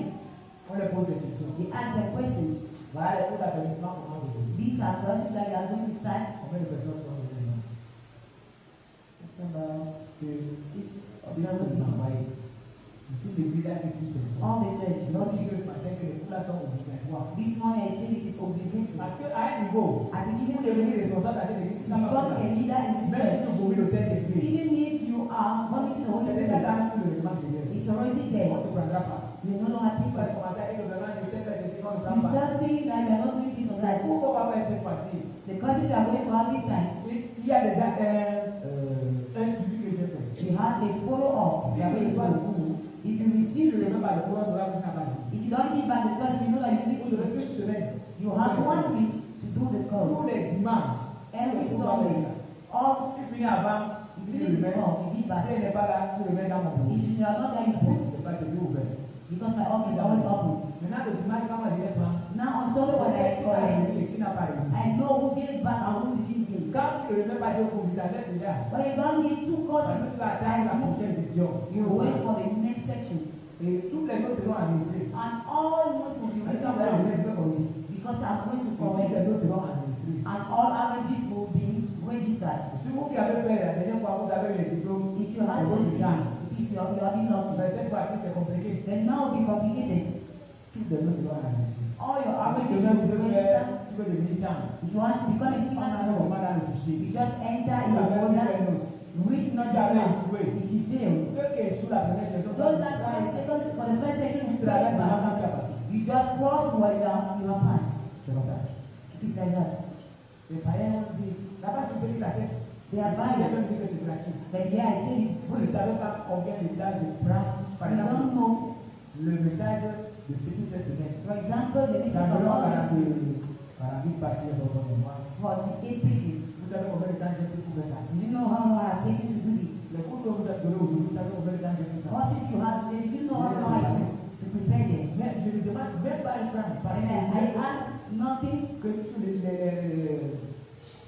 on leur pose des questions. they ask them questions. Voilà les cours d'affaiblissement qu'on a aujourd'hui. These are classes that you are going to start. Combien de personnes sont venues? It's about 6 or 6 7 people. envoyés. Toute l'église a été 6 personnes. All the church, Donc, not si ce 6. matin que les cours là sont obligatoires. This morning I said it is obligatory. Parce qu'à un niveau, At a pour given devenir level, responsable à cette église, to ça va become pas. a leader in this Même si church, tu vomis le Saint-Esprit, even if you are vomiting the Holy c'est déjà Spirit, dans ce que le demande de Dieu. it's already On there. ne te prendra pas. You no longer Tu think vas of it. commencer à dire que vraiment, je sais faire ceci, on ne prend You pas. start saying that you are not doing this or that. Pourquoi on va faire cette fois-ci? The courses you are going to have this time, Il y a déjà un suivi que j'ai fait. you have a follow-up. Si tu reçois le cours, If you receive tu ne the, peux pas le cours, on sera plus capable. if you don't give back the course, you know that you Vous need aurez it. une semaine. You have 1 week to do the Tous course. les dimanches. Every tu dois Sunday. venir. All Tu finis avant, if tu you le need to remets. come, you give Si back. elle n'est pas là, tu le mets dans mon bureau. If you are not there, you put. C'est pas toujours ouvert. Because my office is always open. Maintenant, le dimanche, quand on vient prendre, Now on Sunday on when sait I qui a collect, remis et qui n'a pas remis. I know who gave back and who didn't give. Quand tu ne le remets pas au cours, tu l'achètes déjà. But you don't give 2 Parce courses. que tu vas attendre la prochaine session. You wait for the next section. Et toutes les autres seront administrées. And all notes will be Par written exemple, là, down. je vais corriger. Because I'm going to Et toutes correct. les autres seront administrées. And all averages will be registered. Si vous qui avez fait la dernière fois, vous avez les diplômes, If you have c'est votre those chance. things, you are being lucky. Mais cette fois-ci, c'est compliqué. Then now it will be complicated. Toutes les autres seront administrées. All your Si averages demain, tu will veux be faire, registered. tu veux devenir chambre, If you want to become a on singer a solo, seulement dans le fichier. you just enter Tu in vas your faire une folder, note. which not Tu avais you échoué. If you fail, Ceux qui échouent la première saison, those that try second for the first section, tu you traverses back. avant que tu as passé. You just cross what you have passed. C'est comme ça. It's like that. Les païens ont dit, là-bas, c'est celui qui l'achète. They are Il a buying. même dit que c'est gratuit. But yeah, I said it's Vous free. ne savez pas combien de temps je prends. Par You exemple, don't know. le message de ce qui cette semaine. For example, the Ça message me of rend all 48 pages dans mon mémoire. 48 pages. Vous savez combien de temps j'ai pris pour faire ça? Do you know how long I have taken to do this? Les cours que vous êtes donnés aujourd'hui, vous savez combien de temps j'ai pris ça? Courses you have today, do you know how long I took to prepare them? Mais je ne demande même pas un franc parce And I que ask nothing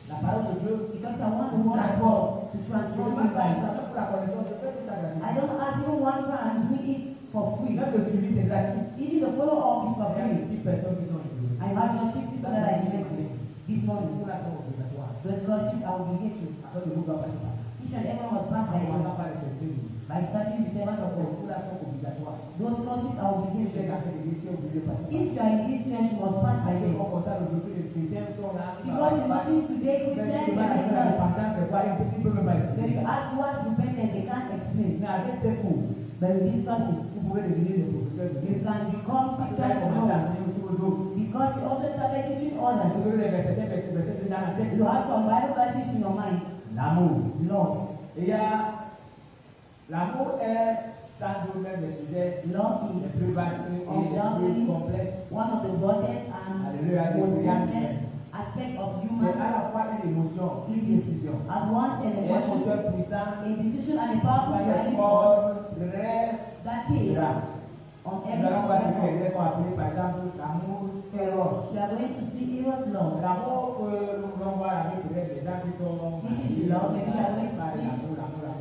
la parole de Dieu, because I want the word of God to je ne transform demande my pas un life. franc pour la connaissance, je fais tout ça I gratuitement. don't ask even 1 franc, I'm doing it for free. Même le suivi, c'est gratuit. Even the follow-up is for Il y a free. 6 personnes qui sont intéressées. I have just 6 people that are interested this morning. Pour la somme obligatoire. Those courses are obligatory. Après, le groupe va passer par là. Each and everyone must pass On by ne one va pas les servir. by starting the 7th of Pour God. la somme obligatoire. those causes are Si obligation. tu es dans cette église, tu es obligé de passer par If you are in this church, you must pass by là. there. On constate aujourd'hui que les chrétiens sont là. Because you notice today Mais Christians tu they demandes make la noise. repentance, c'est quoi? Ils peuvent même pas When you expliquer. ask what repentance, they can't explain. Mais avec ces cours, But with these causes, vous pouvez devenir des professeurs de you Dieu. can become Parce que vous allez teachers commencer à of enseigner aussi aux autres. because you also started teaching Vous others. avez des versets dans la tête. You have some Bible verses in your mind. L'amour. Love. Et il y a l'amour est sans doute même le sujet Love le is plus vaste et le plus complexe. one of the broadest and Alléluia, most l'expérience complex humaine. aspect of C'est human. à la fois une émotion, une décision, At once an et un emotion, moteur puissant, a decision and a powerful par driving les force forces, rêves, that is grave. on Nous every allons voir ce que les level. Grecs ont appelé par exemple l'amour éros. You are going to see eros love. L'amour que nous voulons voir avec peut-être les gens qui sont This is love, maybe you are going to par see l'amour.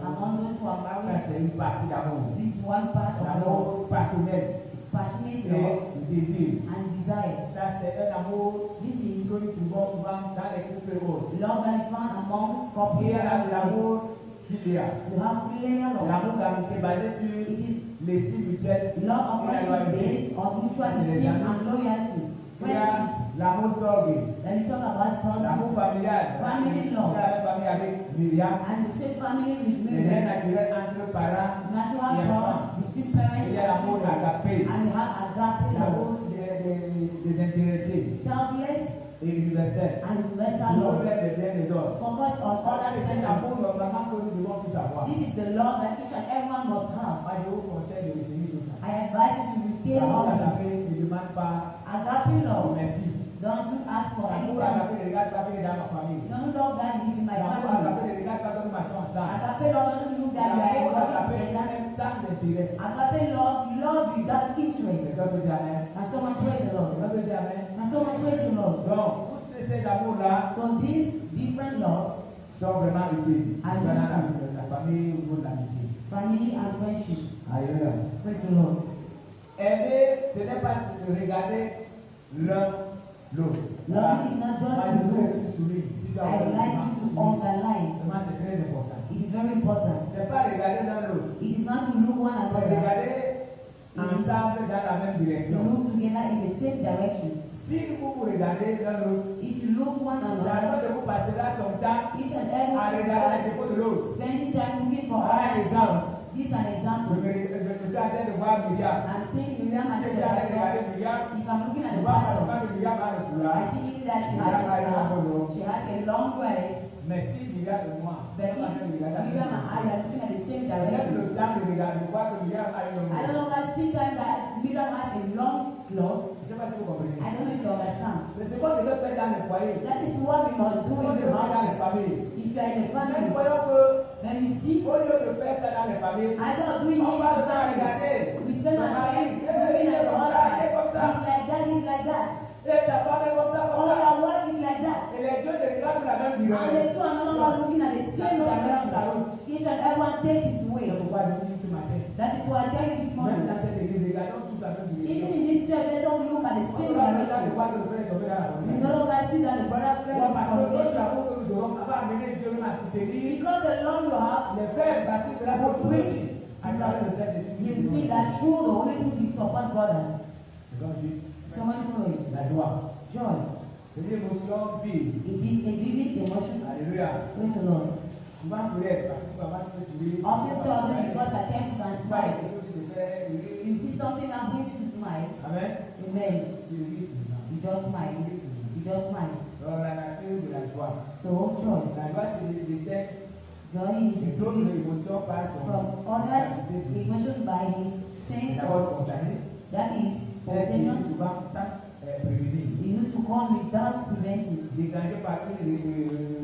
among those who are Ça, married. c'est une partie d'amour. This is one part of love. L'amour passionnel Passionate et love le désir. and desire. Ça, c'est un amour This is que nous trouvons souvent dans les couples heureux. love that is found among couples. Il y a that are l'amour filial. You have filial C'est love. l'amour d'amitié basé sur It is l'estime mutuelle. love of et la friendship loyauté. based on mutual esteem and loyalty. Il y a Friendship. l'amour storge. Then you talk about family L'amour familial. Family love. C'est la même famille avec Myriam. and the same family with Les liens Miriam. naturels entre parents. Natural Yeah. bonds between parents Il y a and l'amour children. agapé. And you have agape love. L'amour désintéressé Selfless et universel. and universal L'amour love. des biens des autres. Focus on others' C'est presence. l'amour normalement que nous devons tous avoir. This is the love that each and everyone must have. Moi, je vous conseille de retenir tout ça. I advise you to retain L'amour all this. agapé ne demande pas Agape love. merci. Don't you ask for L'amour anything. agapé ne regarde pas que dans ma famille. Don't love that is in my L'amour family. agapé ne regarde pas que nous marchons ensemble. Agape love doesn't look that you are L'amour working agapé together. même sans intérêt. Agape love, love without interest. C'est comme dire Amen. And someone praise the Lord. C'est comme dire Amen. And someone praise the Lord. Donc, tous ces amours-là So these different loves, sont vraiment utiles. Ah, Dans oui. la famille ou de l'amitié. family and friendship. Alléluia. Praise the Lord. Aimer, ce n'est pas se regarder l'un l'autre. Love is not just Moi, to je veux look. que tu soulignes. Si tu as I would like you to underline. Vraiment, c'est très important. It is very important. Ce n'est pas regarder l'un l'autre. It is not to look one C'est another. regarder ensemble dans la même To direction. look together in the same direction. Si vous vous regardez l'un l'autre, If you look one another, chacun de vous passera son temps each and à every regarder les one défauts de l'autre. spending time looking for Par others. exemple, This is an je example. me suis en train de voir Myriam. I'm seeing Miriam Si as je a suis en train de pastor. regarder Myriam, If I'm looking at je the vois pastor, facilement que Myriam a le I foulard. see that she has a scar. She has a long dress. Mais si Myriam et moi, nous But sommes en train de regarder la Miriam même and I direction, are looking at the same je laisse direction. le temps de regarder, de voir que Myriam a une I longue. no longer see time that Miriam has a long cloth. Je ne sais pas si vous comprenez. I don't know if you understand. C'est ce qu'on devait faire dans le foyer. That is what we must C'est do ce qu'on in devait the faire dans les houses. familles. If you are in the Mais nous families, voyons que, then we see, au lieu de faire ça dans les familles, I don't doing on this va in le temps à families. regarder. We spend our time looking at the husband. He's like that, he's like that. Et ta femme est comme ça, comme Oh, ça. your wife is like that. Et les deux ne regardent la même And the direction. two are no longer looking at the same direction. Each and everyone takes his way. C'est pourquoi je dis ce matin. That is why I tell you this Même morning. dans cette église, regardons tous la même Even direction. in this church, let us look at the On same va regarder direction. quoi que le frère est tombé dans la We no formation. longer see that the brother fell Ouais, into parce que notre fornication. amour que nous aurons va amener Dieu même à soutenir Because the Lord you have, les frères, parce que là, pour nous aussi, à travers le Saint-Esprit, you see that through the Holy Spirit you support brothers. C'est comme si Someone follow you. la joie, Joy. c'est une émotion vive. It is a vivid emotion. Alléluia. Praise the Lord. Souvent sourire, parce que tu vas pas te sourire. Often seldom because at times you can Pas smile. quelque chose qui te fait rire. You see something that brings you to smile. Amen. Amen. Tu ris seulement. You just Tu smile. ris seulement. You just smile. Alors la nature de la joie. So joy. La joie se distingue Joy is des autres distinguished émotions par son from others' capacité physique. emotion by his sense D'abord of spontanée. that is Elle se spontaneous. dit souvent sans prévenir. He used to come without preventing. Dégagé par une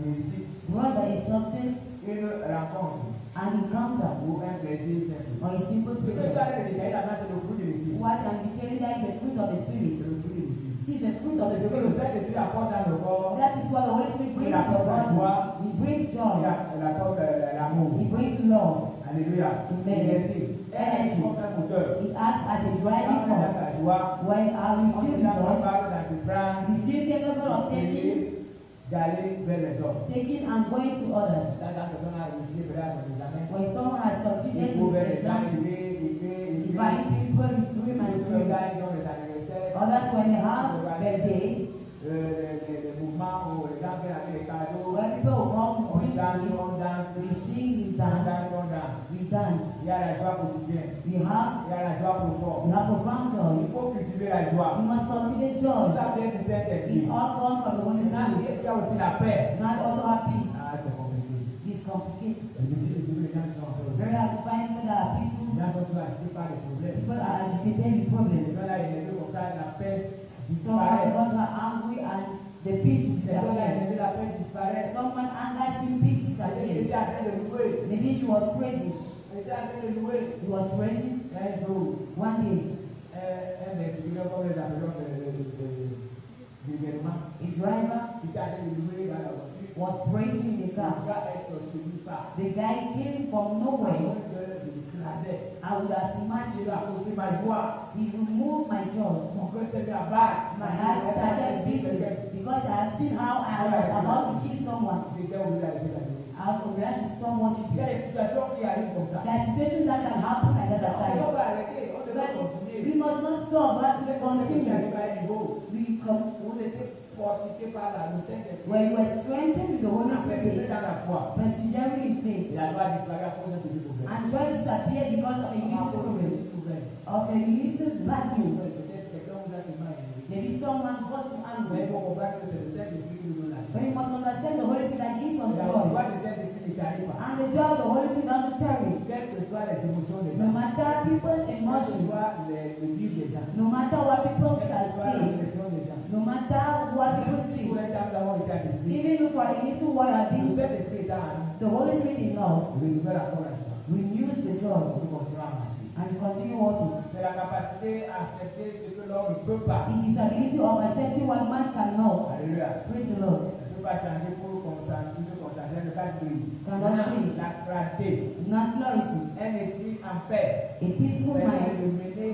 réussite, Brought by a substance une rencontre and encounter ou un plaisir simple. or a simple Ce que pleasure. ça a détaillé là-bas, c'est le fruit de l'esprit. What can be telling that is a fruit of the C'est Spirit. le fruit de l'esprit. It is a fruit of the C'est ce que le Spirit. Saint-Esprit apporte dans le corps. That is what the Holy Spirit brings in the body. He brings joy. Il apporte l'amour. He brings love. Alléluia. Amen. L'énergie. Elle est comme un moteur. It acts as a Quand driving on est dans force. la joie, When on we se feel sent joy, capable d'entreprendre, we feel capable of d'aller vers les autres. taking and going to others. Ça, quand quelqu'un a réussi peut-être à son examen, When someone has il succeeded faut in vers his les gens, exam, il invite people, is doing my spirit. Others, when they have birthdays, les mouvements où les gens viennent avec les cadeaux, when people will come, on chante, on danse, we sing, we on dance, danse, on danse. we dance. Il y a la joie quotidienne, We have il y a la joie profonde. profound Il joy. faut cultiver la joie. We must cultivate Tout joy. ça vient du Saint-Esprit. It all comes from the Holy Maintenant, il Spirit. y a aussi la paix. Not also have peace. Ah, c'est compliqué. It's complicated. C'est difficile de trouver les gens qui sont en train de Very hard to find people that are peaceful. Les gens sont toujours agités par les problèmes. People are agitated with Les problems. gens là, ils étaient comme ça, la paix Someone disparaît. got her angry and the peace will Ces gens là, disappear. ils étaient la paix disparaît. Someone angers him, peace Ils disappears. étaient en train de louer. Maybe she was praising. Ils étaient en train de louer. He was praising. Un jour, One day, un vestibulier, comme les appelons d'événement, a driver il était en train de louer dans la voiture. was praising in the Le car. gars est sorti nulle part. The guy came from nowhere. Je l'écrasais. I would have smashed Il him. a posé ma joie. He removed my joy. Mon cœur s'est mis à battre. My heart started beating because I have seen how I was about to kill someone. J'étais obligé d'arrêter la nuit. I was obliged to stop Il y a worshiping. des situations qui arrivent comme ça. There are situations that can happen like that at On ne times. peut pas arrêter, on devrait But continuer. we must not stop, but C'est to comme si vous continue. arrivez à un niveau We come où vous étiez fortifié par le Saint-Esprit. when you are strengthened with the Holy On a persévéré Spirit, dans la foi. persevering in Et faith, la joie a disparu à cause d'un petit problème. and joy disappear because of a À little cause d'un problem, petit problème. of a little bad news. Peut-être quelqu'un vous a seulement aimé. Maybe someone got you Mais il angry. faut comprendre que c'est le Saint-Esprit qui nous donne la But joie. you must understand the Holy Spirit that gives us La joy. joie du Saint-Esprit ne t'arrive pas. And the joy of the Holy Spirit doesn't tarry. Quelles que soient les émotions des No gens, matter people's quelles que emotions, soient le dire des gens, no matter what people quelle shall que soit say, l'impression des gens. no matter what people Si say, pour un temps nous avons été agressés, even if for a little while le being, Saint-Esprit est en the Holy Spirit in us nous, renouvelle encore la joie. renews the joy Nous continuons à marcher. and we continue walking. C'est la capacité à accepter ce que l'homme ne peut pas. It is the ability of accepting what man cannot. Alléluia. Praise the Lord. On ne peut pas changer pour se concentrer le casse-brise. Cannot change. La clarté, Not clarity, un esprit en paix, a peaceful permet mind, de mener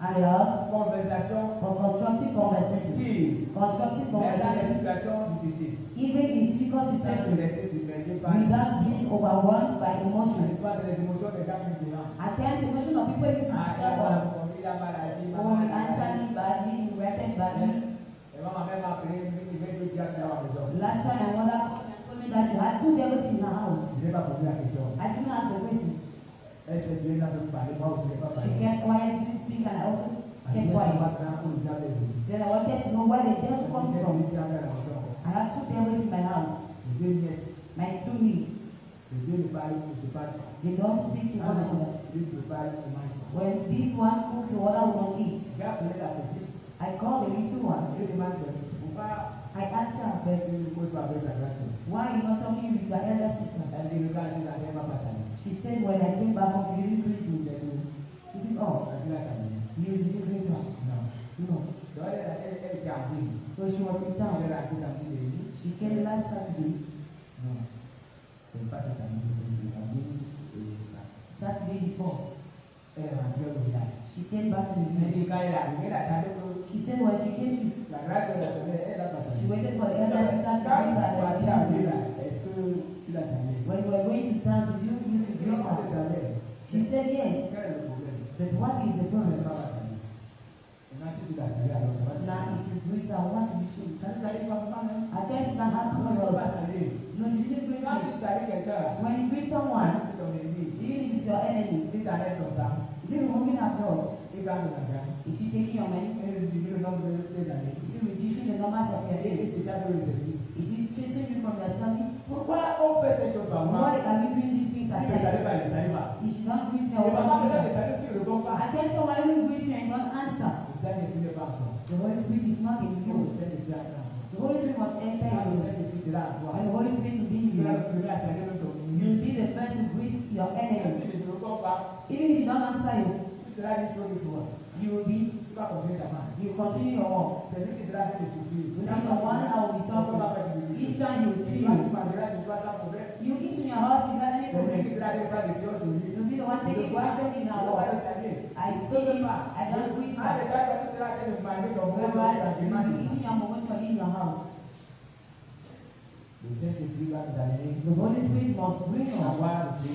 and a conversation for constructive conversation. constructive, Constructive même dans des conversation, situations difficiles. even in difficult Sans se situations, laisser submerger par without being overwhelmed by emotions. soit des émotions des gens plus violents. At times, emotion of people is to Ah, disturb us. il a mal agi, Or we answer me badly, we reacted badly. Et maman même m'a appelé, il veut deux diables dans la maison. Last time, my mother called and told me that she had 2 devils in her house. Je n'ai pas posé la question. I didn't ask the question. Est-ce que Dieu n'a pas parlé? Moi aussi, je n'ai pas She parlé. kept quiet, didn't speak, and I also kept quiet. Then I wanted to know where the devil comes from. I had 2 devils in my house. My 2 niece. They don't speak to one another. When this one cooks, the other will not eat. I call the little one. I asked her, but why are you not talking with your elder sister? She said, when I came back home, she didn't greet me. Is it all? You didn't greet her? No. So she was in town. She came last Saturday. Saturday before. She came back to the village. She said when she came, she waited for the elder sister to bring her that she didn't greet her. When we were going to town, did you use the greet her? She said yes. But what is the problem? Now, if you greet her, what will change? I guess that happens to us. No, you didn't greet me. When you greet someone, even if it's your enemy, is he removing her clothes? Is he taking your money? Is he reducing the numbers of your days? Is he chasing you from your service? Why are we doing these things at times? You should not greet your wife. I tell someone who greets you and don't answer. The Holy Spirit is not in you. The Holy Spirit must enter you. And the Holy Spirit will be in you. You will be the first to greet your enemies. Even if you don't answer you, you will be, you will continue your walk. You will be the one that will be suffering. Each time you will see you. You eat in your house, you got any problem. You will be the one taking decision in our walk. I see him, I don't greet her. Whereas you will be eating your momentum in your house. The Holy Spirit must bring us to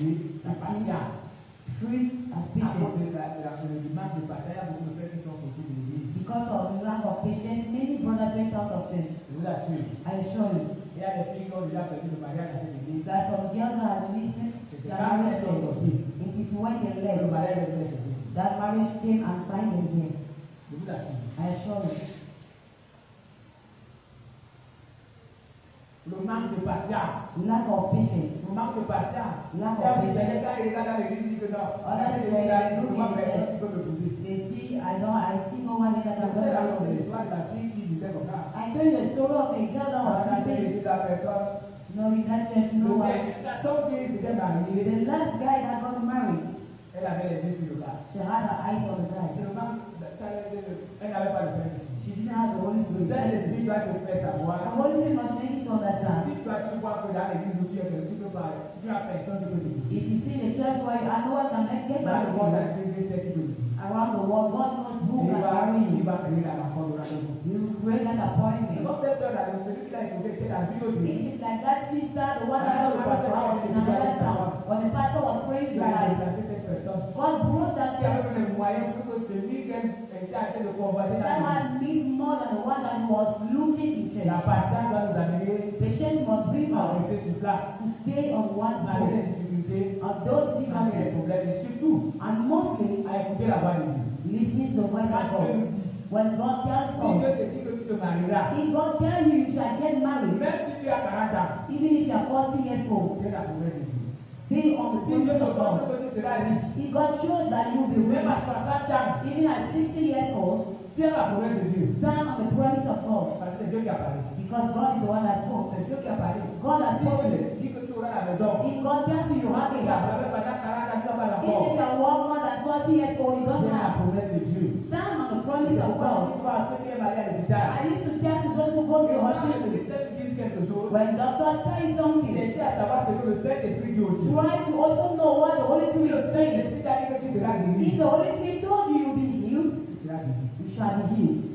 Free as À cause patience. du manque de patience, il y a beaucoup de frères qui sont sortis de l'église. Because of the lack of patience, many brothers went out of church. Je vous assure. I assure you. Il y a des filles qui ont déjà perdu le mariage dans cette église. There are some girls who have listened. C'est quand elles sont sorties. It is when they Le left mariage est très ici. that marriage came and find them here. Je vous assure. I assure you. Le manque de patience. Lack of patience. Le manque de patience. Lack of Quand patience. quelqu'un regarde dans l'église, il dit que non. Others Parce que were il y a looking une at personne church. qui peut me pousser. They see, I see no one that I'm C'est going la to l'histoire de la fille qui disait comme ça. I told you a story of a girl that Quand was elle saying, dit la personne, no, in that church, no le one. dernier garçon qui s'était marié, The last guy that got married, elle avait les yeux sur le gars. she had her eyes on the guy. C'est le manque, elle n'avait pas le Saint-Esprit. She didn't have the Holy Le Spirit. Saint-Esprit doit te faire The savoir. Holy Spirit must make you to understand. Si toi tu vois que dans l'église où tu es, tu peux parler, tu as personne qui peut te If dire. you see the church where I know what can get Dans le married monde to, entier, c'est qui peut te dire. around the world, God knows who Il can marry va you. créer la rencontre dans le monde. He will create an appointment. Comme cette soeur-là, celui qui l'a écouté, c'était dans une autre It église. is like that sister, the one that got the pastor house in another town. When the pastor was praying Il to a her, déplacé cette personne. God brought that Qui avait person même les moyens pour que celui qu'elle était en train de combattre dans that l'église. has missed more than the one that was looking in church. La patience doit nous amener Patience must bring à us rester sur place, to stay on one malgré les spot difficultés, of those malgré les difficulties, problèmes, et surtout and mostly à écouter la voix de Dieu. listening to the voice of Quand Dieu God. nous dit, When God tells si Dieu us, te dit que tu te marieras, if God tells you you shall get married, même si tu as 40 ans, even if you are 40 years old, c'est la promesse de Dieu. stay on the Si Dieu promise te of God. montre que tu seras riche, If God shows that you will be même à rich, 60 ans, even at 60 years old, c'est la promesse de Dieu. stand on the promise of God. Parce que c'est Dieu qui a parlé. Because God is the one that spoke. C'est Dieu qui a parlé. God has Si Dieu spoken. te dit que tu auras la maison, If God tells you you have tu a as house, travaillé pendant 40 ans, tu n'as pas la even if porte. you are more than 40 years old, you don't C'est la have. promesse de Dieu. Stand on the C'est promise of pourquoi on God. dit souvent à ceux qui aiment aller à l'hôpital, I used to tell to those who go to the quand hospital, les médecins te disent quelque chose, when doctors tell you something, cherchez à savoir ce que le Saint-Esprit dit aussi. try to also know what the Holy Si le Spirit says. Saint-Esprit t'a dit que tu seras If guéri, the Holy Spirit told you you'll be healed, tu seras guéri. you shall be healed.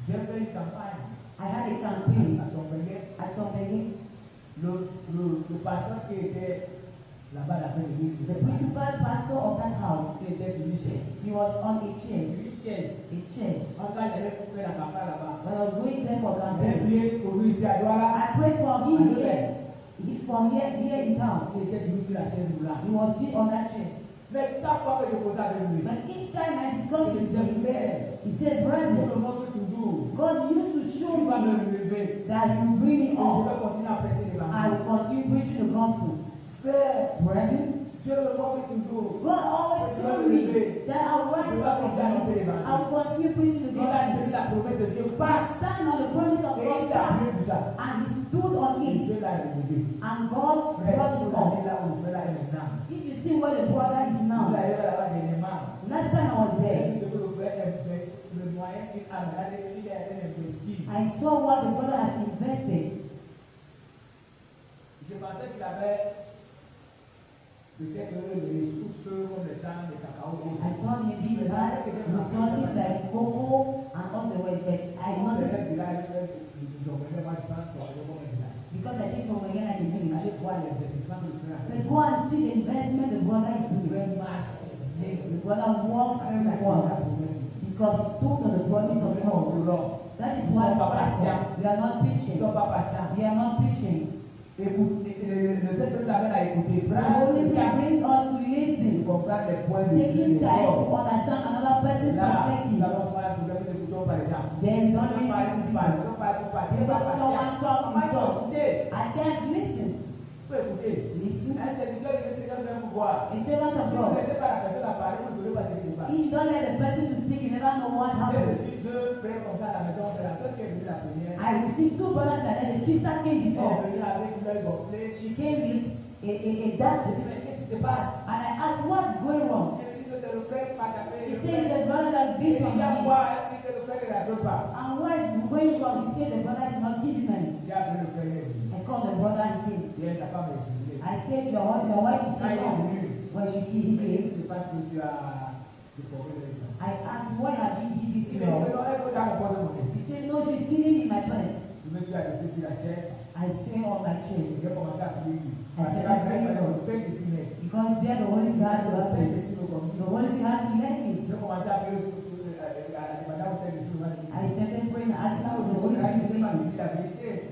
J'ai fait une campagne I had a campaign à son Benguet. at Sombele. Le pasteur qui était là-bas dans l'église, The principal pastor of that house, qui était sur une chaise. he was on a chair. Une chaise. A chair. En quand j'allais pour faire la campagne là-bas, When I was going there for j'ai campaign, prié pour lui ici à Douala. I prayed for him here. From here in town. Il était debout sur la chaise roulante. He was sitting on that chair. Mais chaque fois que je causais avec lui, But each time I il discussed me with disait, him, frère, he said, Dieu brother, me montre toujours. God used to show Tu vas me me relever. that you bring me Et je up. vais continuer à prêcher I l'évangile. will continue preaching the gospel. Frère, Brethren, Dieu me montre toujours. God always told me that I will rise up again. I will continue preaching the Il a gospel. tenu la promesse de Dieu. I Passe. stand on the promise of Et God il s'est appuyé sur ça. and he stood on Et it. Dieu l'a relevé. And God Frère, brought si it vous up. allez là où je vais là maintenant, If you see where the brother is vous now, allez là-bas dernièrement. last time I was J'ai there, vu ce que le frère investe, le moyen qu'il a investi. I saw what the brother has invested. Je pensais qu'il avait peut-être les ressources comme les champs de cacao. I thought maybe he has resources like cocoa and all the rest, but I noticed because I think some again I can do it. But go and see the investment the brother is doing. The brother works very well because he stood on the promise of God. That is why we are not preaching. We are not preaching. Le Seigneur nous amène à écouter, The Holy Spirit brings us to listen, comprendre les points de vue taking des time to autres. understand another person's Là, nous perspective. allons faire un problème de écoutons par exemple. Then don't listen to people. But someone talk, you talk. I can't listen. Tu peux écouter. Listen. Un serviteur de Seigneur vient vous voir. A servant of Si vous ne God. laissez pas la personne à parler, vous ne saurez pas ce qui se passe. If you don't let the person to speak, you never know what J'ai happens. reçu deux frères comme ça à la maison. C'est la seule qui est venue la première. I received two brothers like that. The sister came Elle est before. venue avec l'œil gonflé. She came with a dark. Je dis, mais qu'est-ce qui se passe? And I asked, what's going wrong? Elle me dit que c'est le frère qui m'a tapé. She says the brother that Il beat dit, on il y a me. quoi? Elle dit que le frère ne rassure pas. And where is going wrong? He said the brother is not giving money. J'ai appelé le frère. I called the brother and came. Et la femme est ciblée. I said, your wife is Quand il est here. venu, When she il me dit, came, c'est parce que tu as déformé le vêtement. I asked, why have you did this Il to me dit, her? non, elle faut dans mon porte-monnaie. He said, no, she's stealing in my purse. Je me suis adossé sur la chaise. I stay on my chair. J'ai commencé à prier. Parce que là, because there the Holy Spirit has to say, the Holy Spirit has to let me. J'ai commencé à prier. I started praying and asking for the Holy Spirit to say,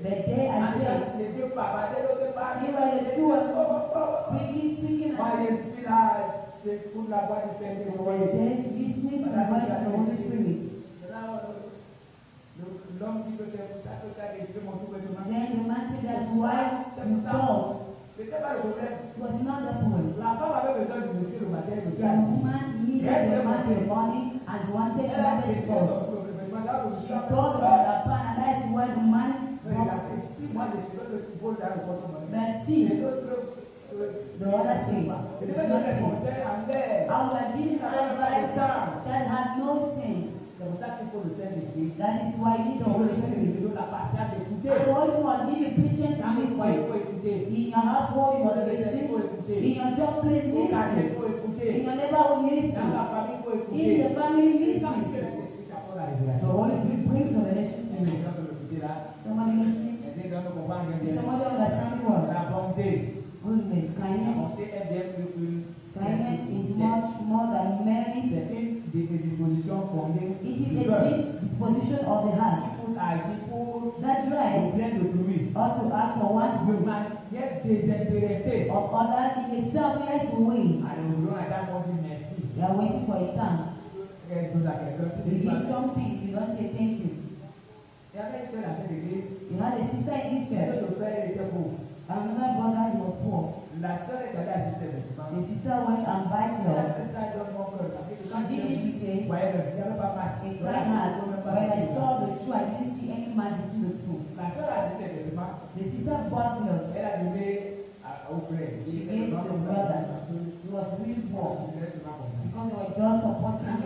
the day I said, you were the two of speaking, Why is it that they put la voix du Seigneur? then listening to the voice of the Holy Spirit. L'homme dit que c'est pour ça que tu as déchiré mon sous-vêtement. Then the man said that's why you thought. C'était pas le problème. It was not the point. La femme avait besoin du monsieur le matin, le The soir. woman needed the man in the morning and wanted to have it She first. She told the pan and that's why the man drops it. But see, the other things, I was giving advice that had no sense. That is why you need the Holy Spirit. And also must give you patience to listen. In your household, you must listen. In your job place, listen. In your neighborhood, listen. In the family, listen. So Holy Spirit brings revelation to you. Somebody listening? Somebody understanding what? Goodness, kindness. Kindness is much more than merely. It is a deep disposition of the heart. That drives also ask for one's good of others in a selfless way. You are waiting for a time. You give something, you don't say thank you. You had a sister in this church. Another brother, he was poor. The sister went and buy clothes. She did it with a right hand. When I saw the two, I didn't see any match between the two. The sister bought clothes. She gave to the brother. He was really poor because they were just supporting him.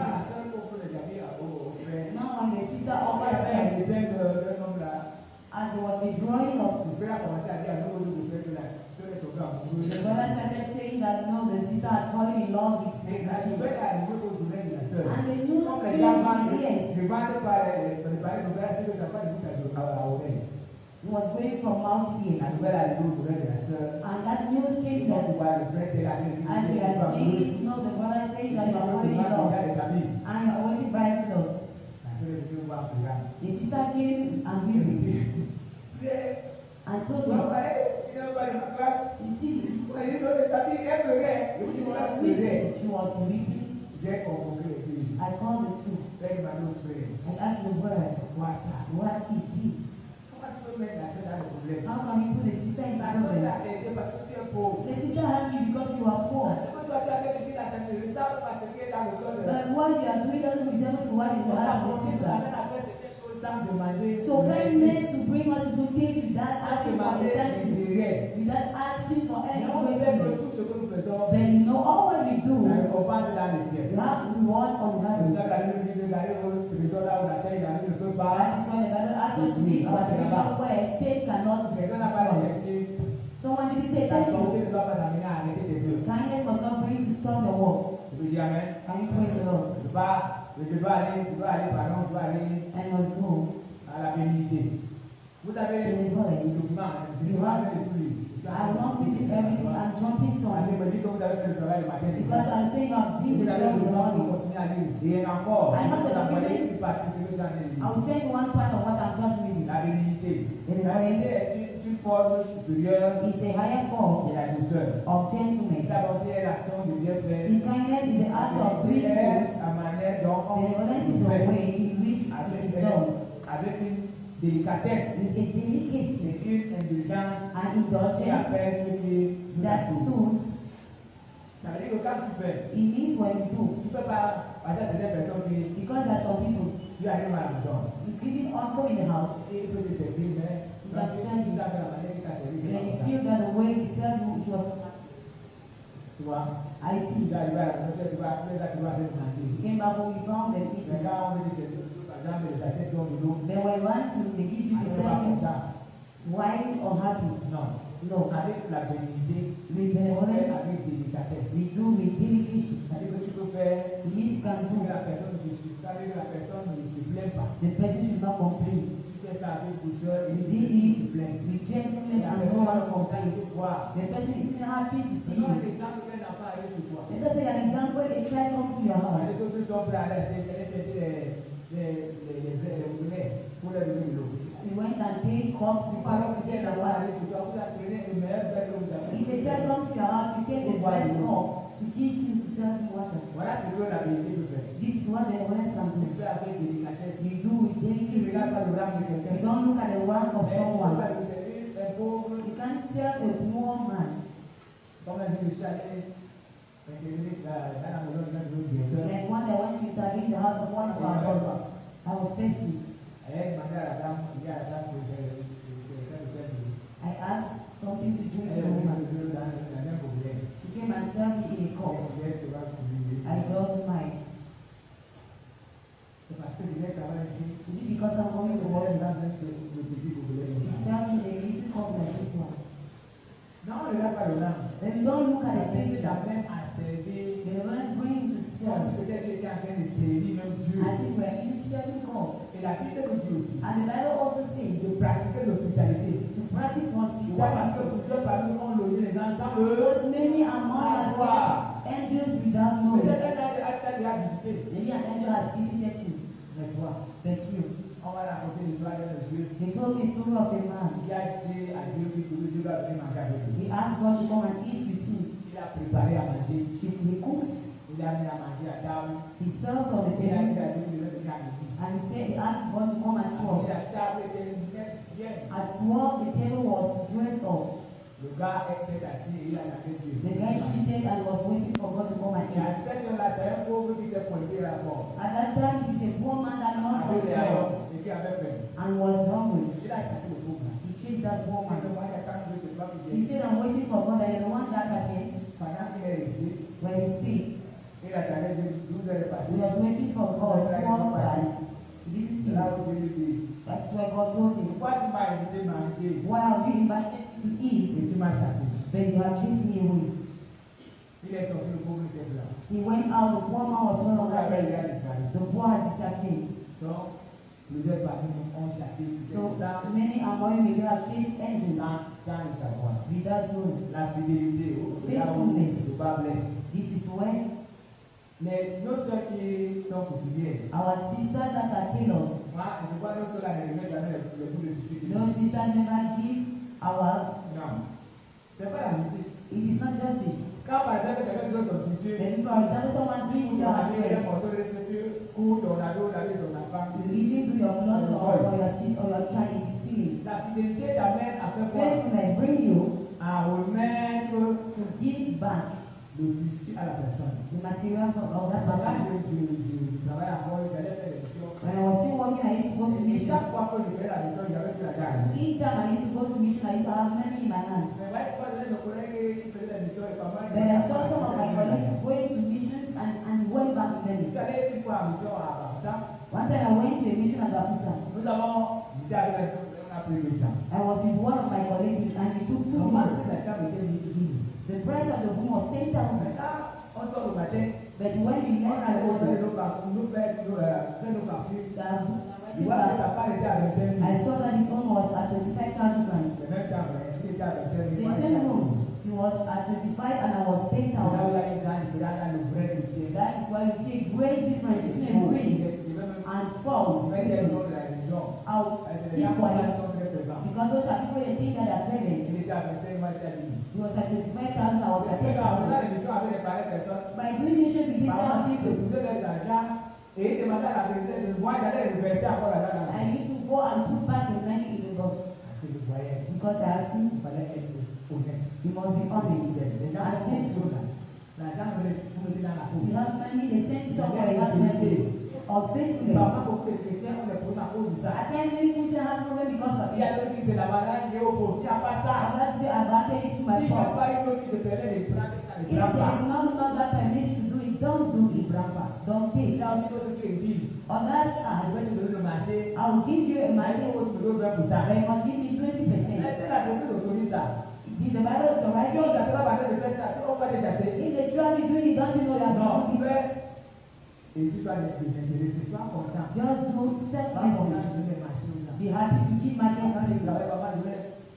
Now when the sister offered them, as there was a drawing of the brother started saying that no, the sister has fallen in love with him. And the news came from yes. He was going from Mount Hill. And that news came from as you are saying, you know, the brother says that you are falling in love. And you are always buying clothes. The sister came and be with you. And told me, you see, she was weeping. I called the two. I asked the brother, what is this? How can you put the sister in problem? The sister had you because you are poor. But what you are doing doesn't resemble to what you have with the sister. So kindness to bring us to do things without asking for anything, without asking for any questions. Then you know all what we do, you have reward on the heavens. That is why the Bible asks us to be our spiritual where a state cannot destroy. Someone did say thank you. Kindness must not bring to stop your work. Can you praise the Lord? And must go à la bénédiction. Vous avez in the voice. you have I won't visit everything. I'm jumping parce que stones. me dit que vous avez fait le travail le matin. Because I'm saying I've done the job in the morning. Continuer à lire. Et encore, I know the vous envoyez document. une partie de ce que vous avez dit. I'll send one part of what I'm just reading. La bénédiction. In the La bénédiction voice est une forme supérieure is a higher form de la douceur. of gentleness. La bonté est l'action de bien faire. The kindness is the art of doing good. À manière dont on Benevolence is the way in which it is done. avec une délicatesse With a delicacy et une indulgence and qui a indulgence fait ce qui nous that approuve. suits. Ça veut dire que quand tu fais, It means when you do. tu ne peux pas passer à certaines personnes qui Because there are some people, tu arrives à la maison. you give also in the house, Et il peut te servir, mais quand tu sais que la manière qui t'a servi, and you feel that the way he served you, it was, tu vois, I see. tu arrives à la maison, tu vas avec manger. You came back home, you found them Mais eating. quand on veut te servir, par exemple, les assiettes d'eau de l'eau, Then when once you, they give you on the n'est pas serving, content. wine or happy. Non. No. Avec la bénédiction, With on fait benevolence, avec délicatesse. we do with delicacy. C'est-à-dire que tu peux faire This you can que do. la personne ne se plaint pas. The person should not complain. Tu fais gentleness and no one complains. The person is still happy to see you. Let us take an example, a child comes to your house. He went and paid cups to follow to say the water. If a child comes to your house, you take the best cup to give him to serve him water. This is what the West can do. You do with delicacy. You don't look at the work of someone. You can't serve a poor man. Like one day I went to interview in the house of one of our brothers. I was thirsty. I asked something to drink for the woman. She came and served me in a cup. I just might. Is it because I'm coming to work? He served me a easy cup like this one. Then you don't look at the things that men are serving. The ones bring to serve. As if we're in serving God. And the Bible also says to practice hospitality. Because many are more as angels without knowledge. Maybe an angel has visited you. But you. They told me a story of a man. He asked God to come and eat with him. He cooked. He served on the table. And he said he asked God to come at 12. At 12 the table was dressed up. The guy seated and was waiting for God to come and eat. At that time he is a poor man that knows from God and was hungry. He chased that poor man. He said, I'm waiting for God, and the one that appears where he stays. He was waiting for God. He didn't see him. That's why God told him, why have you invited to eat? But you have chased me away. He went out, the poor man was no longer there. The poor had disappeared. So many among you may have chased angels without knowing. Faithfulness. This is when our sisters that are tailors, those sisters never give our. It is not justice. Then, for example, someone drinks your husband, leading to your blood or your seed or your child is stealing. Faithfulness bring you to give back the material of that person. When I was still working, I used to go to mission. Each time I used to go to mission, I used to have money in my hands. But I saw some of my colleagues going to missions and went back to them. One time I went to a mission at Bapisa. I was with one of my colleagues and he took 2 months. The price of the room was 10,000. But when we left the hotel, I saw that his own was at 25,000 francs. The same room, he was at 25 and I was 10,000. That is why you see great difference between rain and falls. I'll keep quiet. Because those are people that think that are parents. He was at 25,000, I was at 10,000. By doing missions with this kind of people, I used to go and put back the money in the box. Because I have seen you must be honest. You have money, the sense of God has money of faithfulness. At times many people say I have problem because of it. Others say advantage to my fault. If there is not that permission to do it, don't do it. Don't pay. Others ask, I will give you a money, but you must give me 20%. Did the Bible authorize it? If they truly do it, don't you know that God just do self-business. Be happy to give market Quand je to people. travaille, papa,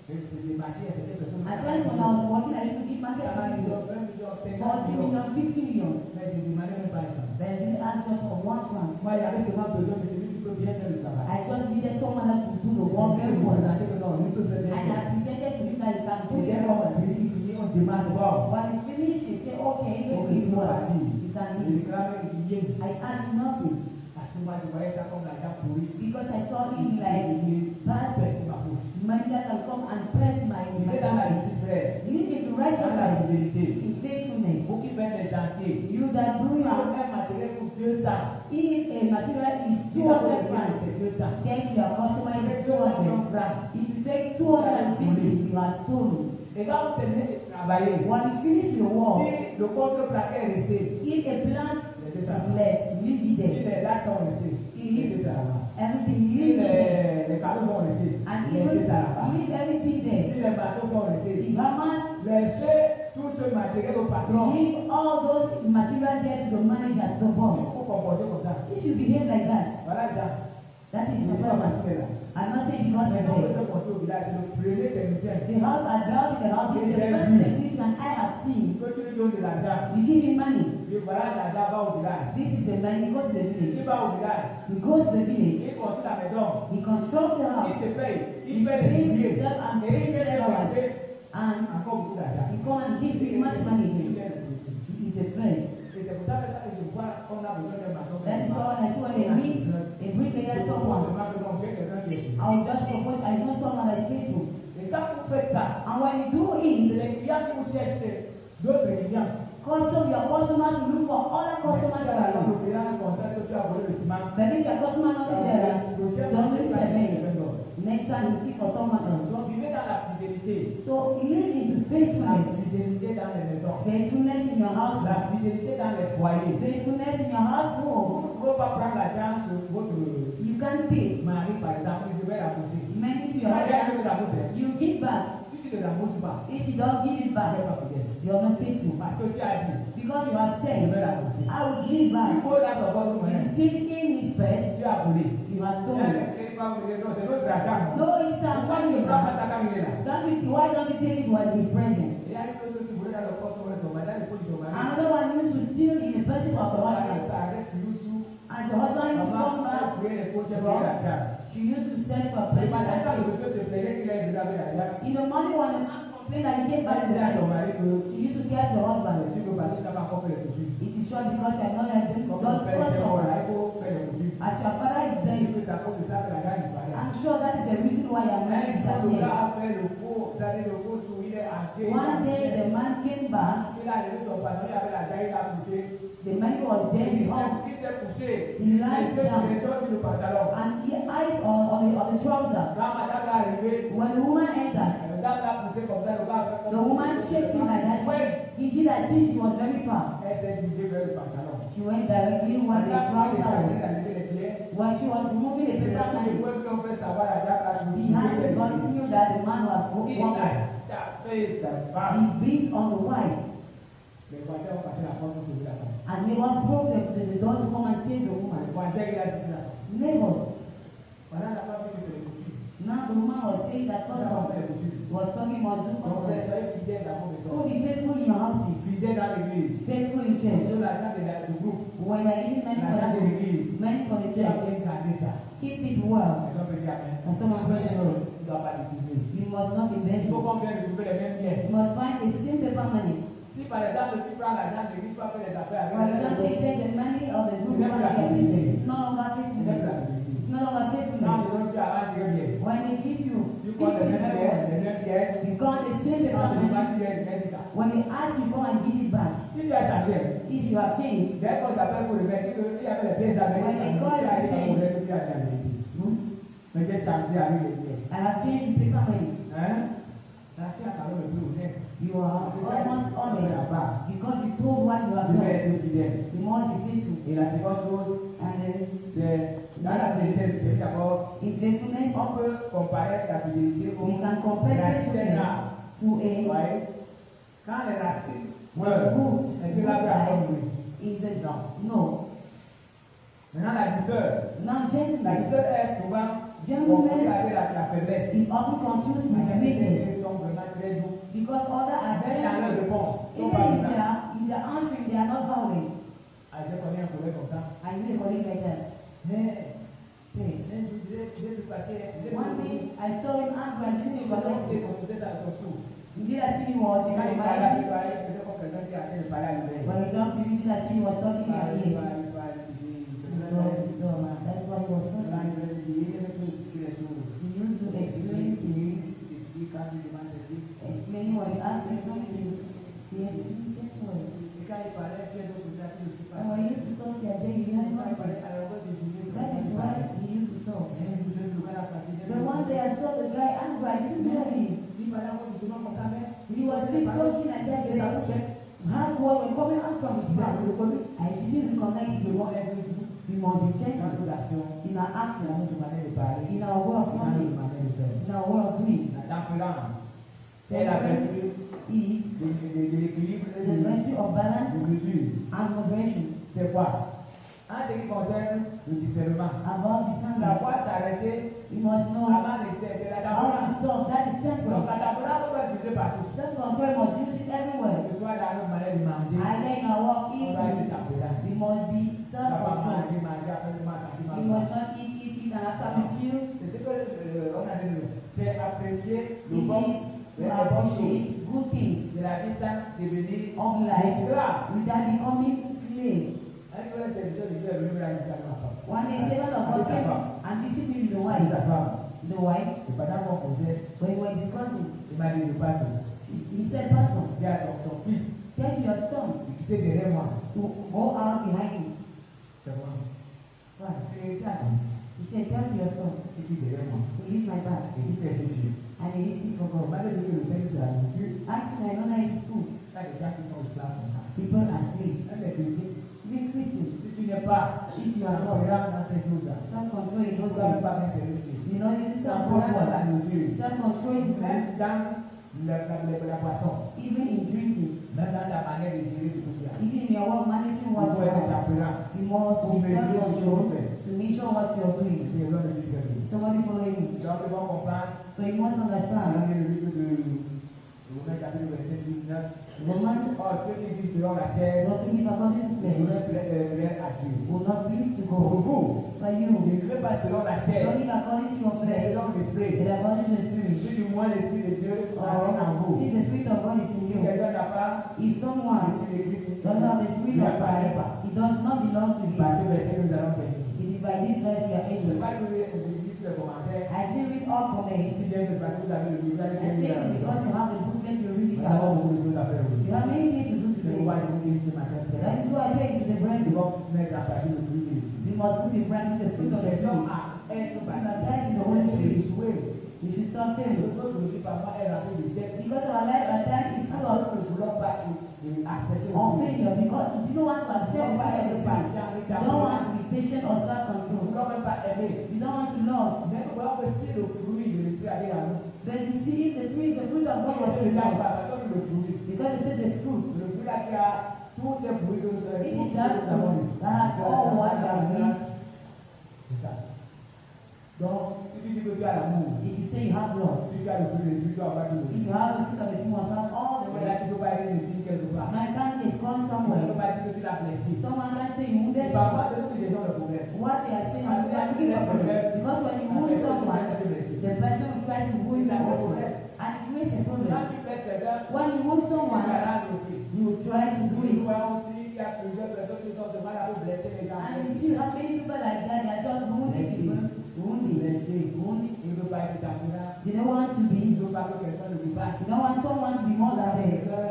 c'est des marchés à certaines personnes. At times when I was working, I used to give market to 40 people. millions, 20 millions, 50 40 millions. million, 50 millions. Mais je ne demandais même pas ça. But I didn't ask just for 1 franc. Moi, il y avait seulement besoin de celui qui peut bien faire le travail. I just needed someone that could do the work very Je well. présentais que non, lui peut faire bien And faire. I presented to him that he can do Et it dès very qu'on well. finit, on démarre, c'est bon. When he finished, he said, okay, Donc, make il it faut well. partir. You can Je leave. déclare qu'il vient. I asked nothing Parce que moi, je voyais ça comme l'argent pourri. because I saw him like Il bad baisse ma bouche. money that can come and press my Il est dans la pocket. discipline, Lead me to dans la righteousness, fidélité. in faithfulness. Vous qui faites des chantiers, You that do si your, un matériel coûte 200, if a material is si la 200 bonne francs, c'est 200. then your customer is 200 200. francs. If you take 250, you are stolen. Et quand vous terminez de travailler, When you finish your work, si le contreplaqué est resté, if a plant laissez is ça. left, leave it Si there. les dates sont restées, laissez ça là-bas. Everything, Si leave it there. les cadeaux sont restés, And even laissez ça là-bas. leave everything Si there. les bateaux sont restés, If Hamas laissez tout ce matériel au patron. leave all those material there to the manager, to the Si boss, vous vous comportez comme ça, he should behave like that. voilà Jean. That is C'est pas parce surprising. qu'il est là. I'm not saying because Mais he's quand there. je construis au village, c'est le premier technicien. The house I dwelt in the house is the first technician I have seen. Que tu lui donnes de l'argent, You give him money. et voilà l'argent va au village. This is the money. Go to the Il village. va au village, He goes to the village. il construit la maison, He constructs the il house. se paye, He il paye les pays ouvriers, himself and et il pays fait the hours. dépenser And encore beaucoup d'argent. he come and give pretty much money Il here. est le premier. He is the first. Et c'est pour ça que quand je vois qu'on a besoin d'un maçon, That is all I see when they meet a bricklayer someone. I will just propose, I know someone that is faithful. Et quand vous faites ça, And when you do c'est it, les clients qui vous cherchent d'autres clients. your customers will look for other customers Quand around. le client constate que tu as volé le ciment, But if your customer notices that doesn't cement, next time you seek for someone else. donc vivez dans la fidélité. So you live into La faithfulness. fidélité dans les maisons. Faithfulness in your La houses. fidélité dans les foyers. Faithfulness in your household. Vous ne pouvez pas prendre l'argent sur votre You can't take mari, par exemple, je vais rembourser. money to Si your l'argent husband. que tu rembourses, You give back. si tu ne rembourses pas, If you don't give it tu back, n'es pas fidèle. you're not faithful. Parce que tu as dit, Because you have je said, vais rembourser. I will give Il back. faut dans ton votre You moyen. steal in his purse, Tu as volé. you are Il stolen. va vous dire, non, c'est notre argent. No, it's a Pourquoi tu ne prends pas ça quand il est là? Why don't you take it while he's present? Il y a une chose qui voulait dans le porte de son mari, dans le pot de son mari. Another one used to steal in the purses of the husband. Ça reste sous. As the husband used to come Maman a back, fouillé les poches pour l'argent. she used to search for Le places matin, quand le like monsieur se plaignait qu'il a déjà l'argent, in the morning when the man complained that he came back il to disait à son the mari que she used to curse the c'est husband. sûr que parce qu'il n'a pas encore fait les coutumes. It is short because you are not like them. Comme God son père était mort là, il customers. faut faire les coutumes. As your father is C'est dead, sûr que c'est à cause de ça que l'argent disparaît. I'm sure that is the reason why your Mais man il faut le disappears. gars a fait le faux, c'est-à-dire le faux sou, il est entier. One day the man came back, Il a levé son patron, il avait l'argent, il a poussé. the money was there, Il he s'est couché. He lies down. Il est sur le pantalon. and he eyes on the trouser. Quand madame est arrivée, When the woman enters, la dame l'a poussé comme ça, le gars a fait comme the woman shakes him like that. He did as if she was very far. Elle s'est dirigée vers le pantalon. She went directly where the trouser was. Les When she was removing the paper money, on fait savoir la dame là, he had to continue that the man was Il walking. a tapé sa femme. He beat on the wife. Les voisins ont passé la porte pour sauver la femme. And he was broke the door to come and save the woman. Les voisins, il a dit la femme. Neighbors. Voilà la femme qui c'est les coutumes. Now the woman was saying that On a fait les husband coutumes. was talking about doing Donc, customs. soyez fidèles dans vos So maisons. be faithful in your houses, Fidèles dans l'église. faithful in church. Sur l'argent du groupe. When you're giving money for L'argent that de group, l'église. money for the Tu dois church, bien garder ça. keep it well. Les gens peuvent dire amen. And someone praise the Lord. Tu ne dois pas détourner. You must not Il invest. faut qu'on vienne retrouver les mêmes biens. You must find the same paper money. Si par exemple tu prends l'argent de l'église, tu vas faire les affaires For example, you take the money of the group It's for never your like business. it. It's no longer faithfulness. It's no longer Quand faithfulness. les gens tu arranges très bien. When they give you, Tu fix prends it les mêmes very pièces, well. les mêmes pièces. You got the same paper Quand tu money. demandes, tu mets ça. When they ask you, go and give it back. Si tu as changé, If you have changed, dès qu'on t'appelle pour le mettre, il y avait les pièces avec When they call tu it as dit change. que tu as gagné. Mais j'ai changé avec les pièces. I have changed the paper money. Hein? Là, tu as quand même le plus honnête. You are almost honest because you told what you have Tu dois done. être fidèle. You must be faithful. Et la seconde chose, And then c'est dans la fidélité, d'abord, in faithfulness, on peut comparer la fidélité we aux can compare racines d'un faithfulness arbre. to a Ouais. Quand les racines root. meurent, est-ce que l'arbre a comme lui? Is the Non. no. Maintenant, la douceur. Now La gentleness. douceur est souvent Gentleness la faiblesse. is often confused with weakness Ils sont vraiment très doux. because others are Même dans leur gentle. réponse, ils sont Even pas if violents. they are answering, they are not violent. Ah, j'ai connu un collègue comme ça. I knew a colleague like that. Mais, Yes. j'ai vu passer. One day I saw him angry and didn't Il va even danser like comme ça, ça son souffle. Did I see he was Quand il in parle, my il parle, c'est comme quelqu'un qui est en train de parler à lui-même. When he talked to me, did I see he was talking Il in parle, my il ears? parle, il parle, il dit, c'est He vrai. told me, that's what he was Là, talking. il veut dire, il veut tout expliquer les choses. He used to explain things, Il explique quand il demande des listes. explaining what he asking something. He explained this way. Et quand il parlait, Pierre de Bouddha, il ne suit pas. And when he used to talk that day, he had Quand il nothing. parlait à la voix de Julie, That is why he used to talk. un jour, j'ai vu le gars la facilité. But one day I saw the guy angry, I didn't hear him. Il parlait à la voix de Julie comme ça, mais He was still talking and et ça that fait. hard words were coming out from his mouth. I didn't recognize C'est him. bon, elle veut dire, We must be dans gentle nos actions, in our dans actions, notre manière de parler, in our way of dans notre talking, manière de faire. in our way of doing. La tempérance est la vertu Is de l'équilibre et the virtue of balance de mesure. and moderation. C'est quoi? En ce qui concerne le discernement, About discernment, savoir s'arrêter we must know avant l'excès, c'est la how to tempérance. stop. That is Donc temperance. la tempérance, on doit l'utiliser partout. Self-control must use it Que everywhere. ce soit dans notre manière de manger, Either in our walk on doit être eating, tempérant. we must be On ne va pas self-controlled. manger, après le manger, We must not eat, and after we feel c'est ce que on a dit, c'est apprécier le it bon, is to appreciate good things de la vie sans devenir of life esclave. without becoming slaves. Un jour, un serviteur de Dieu est venu me la dire à ma femme. One day, servant of God came and visited me with the Et wife. sa femme, The wife, et pendant qu'on causait, when we were discussing, il m'a dit, le pasteur, he said, Pastor, dis à ton fils, tell your son de quitter derrière moi. to go out behind you. C'est moi. Why? Et tu as dit, He said, tell your son tu quittes derrière moi. to leave my back. Et il s'est séduit. And he is sick for On God. m'a dit que le Seigneur, c'est la nourriture. Asking, I don't know his food. Il y a des gens qui sont esclaves comme ça. People are slaves. C'est des chrétiens. Even Christians, Si tu n'es pas, if you are tempérant not dans ces choses-là, self-control in tu ne those dois things, pas bien servir Christ. you know, even Tempérant dans la nourriture. self-control in food, Même dans la boisson, even in drinking, même dans ta manière de gérer ce que tu as. even in your work managing Il what faut you être have. tempérant. You must be self-control to make sure what you are doing. C'est l'homme de Dieu. Somebody following me. Donc, ils vont comprendre. So you must Dans understand. le livre de Romains chapitre verset 19. Romans, Or, ceux qui vivent selon la chair, those who live according to ils flesh seront prêts à Dieu. will not live to Pour God. vous, But ne you, vivez pas selon la don't chair, live according to your mais flesh, selon l'esprit. but according to the Spirit. Si du moins l'esprit de Dieu habite en Or vous. if the Spirit of God is in Si you, quelqu'un n'a pas if someone l'esprit de Christ, doesn't have the Spirit il of n'appartient Christ, pas. it does not belong to Parce him. que verset que nous allons faire. It is by this verse we are Je ne vais able. pas tous les commentaires. I didn't read all comments. Si bien que c'est parce que vous avez le livre, vous allez I say bien it lire. because you have the booklet to read it Nous avons out. beaucoup de choses à faire You aujourd'hui. have many things to do Je vais today. vous dire ce matin très That bien. is why I pray to the Nous brethren. devons mettre en pratique le fruit de l'esprit. We must put in practice the fruit Nous of the cherchons Spirit. à être Baptized in the Holy Spirit. échoués. We should stop Parce failing. que notre vie, papa, est remplie de siècles. Because our life at times is Parce full of que nous ne voulons pas accepter le of fruit. failure because you don't want to accept the fruit of the Spirit. You don't want to be patient or Nous ne self-control. voulons même pas aimer. You don't want to love. Mais nous voulons que si le fruit de l'esprit avait à nous, But you see, if the Spirit, the fruit of God was on in ne lâche us, pas, parce que le fruit, because they said the fruit, le fruit là qui a tous ces fruits que nous it avons is that fruit that has all what they have need. C'est ça. Donc, si tu dis que tu as l'amour, If you say you have love, si tu as le fruit de l'esprit, tu dois avoir tout le if you have the fruit of the Spirit, you must have all the Mais là, rest. tu ne peux pas être une fille quelque part. Man can't is gone Tu ne somewhere. peux pas dire que tu l'as blessé. Someone can say you wounded Parfois, someone. c'est nous qui gérons le problème. What they are saying is that you have problem. Because when you wound someone, the person will try to wound you also. And it creates a problem. Quand tu blesses quelqu'un, When you wound tu someone, vas aussi. you will try to do Nous it. voyons aussi qu'il y a plusieurs personnes qui sont de mal à vous blesser les gens. And you see how many people like that, they are just wounding people. Wounding. Blessés. Il ne veut pas être tempérant. They don't want to Il be. ne veut pas que quelqu'un le dépasse. They don't want someone to be more than them. Quelqu'un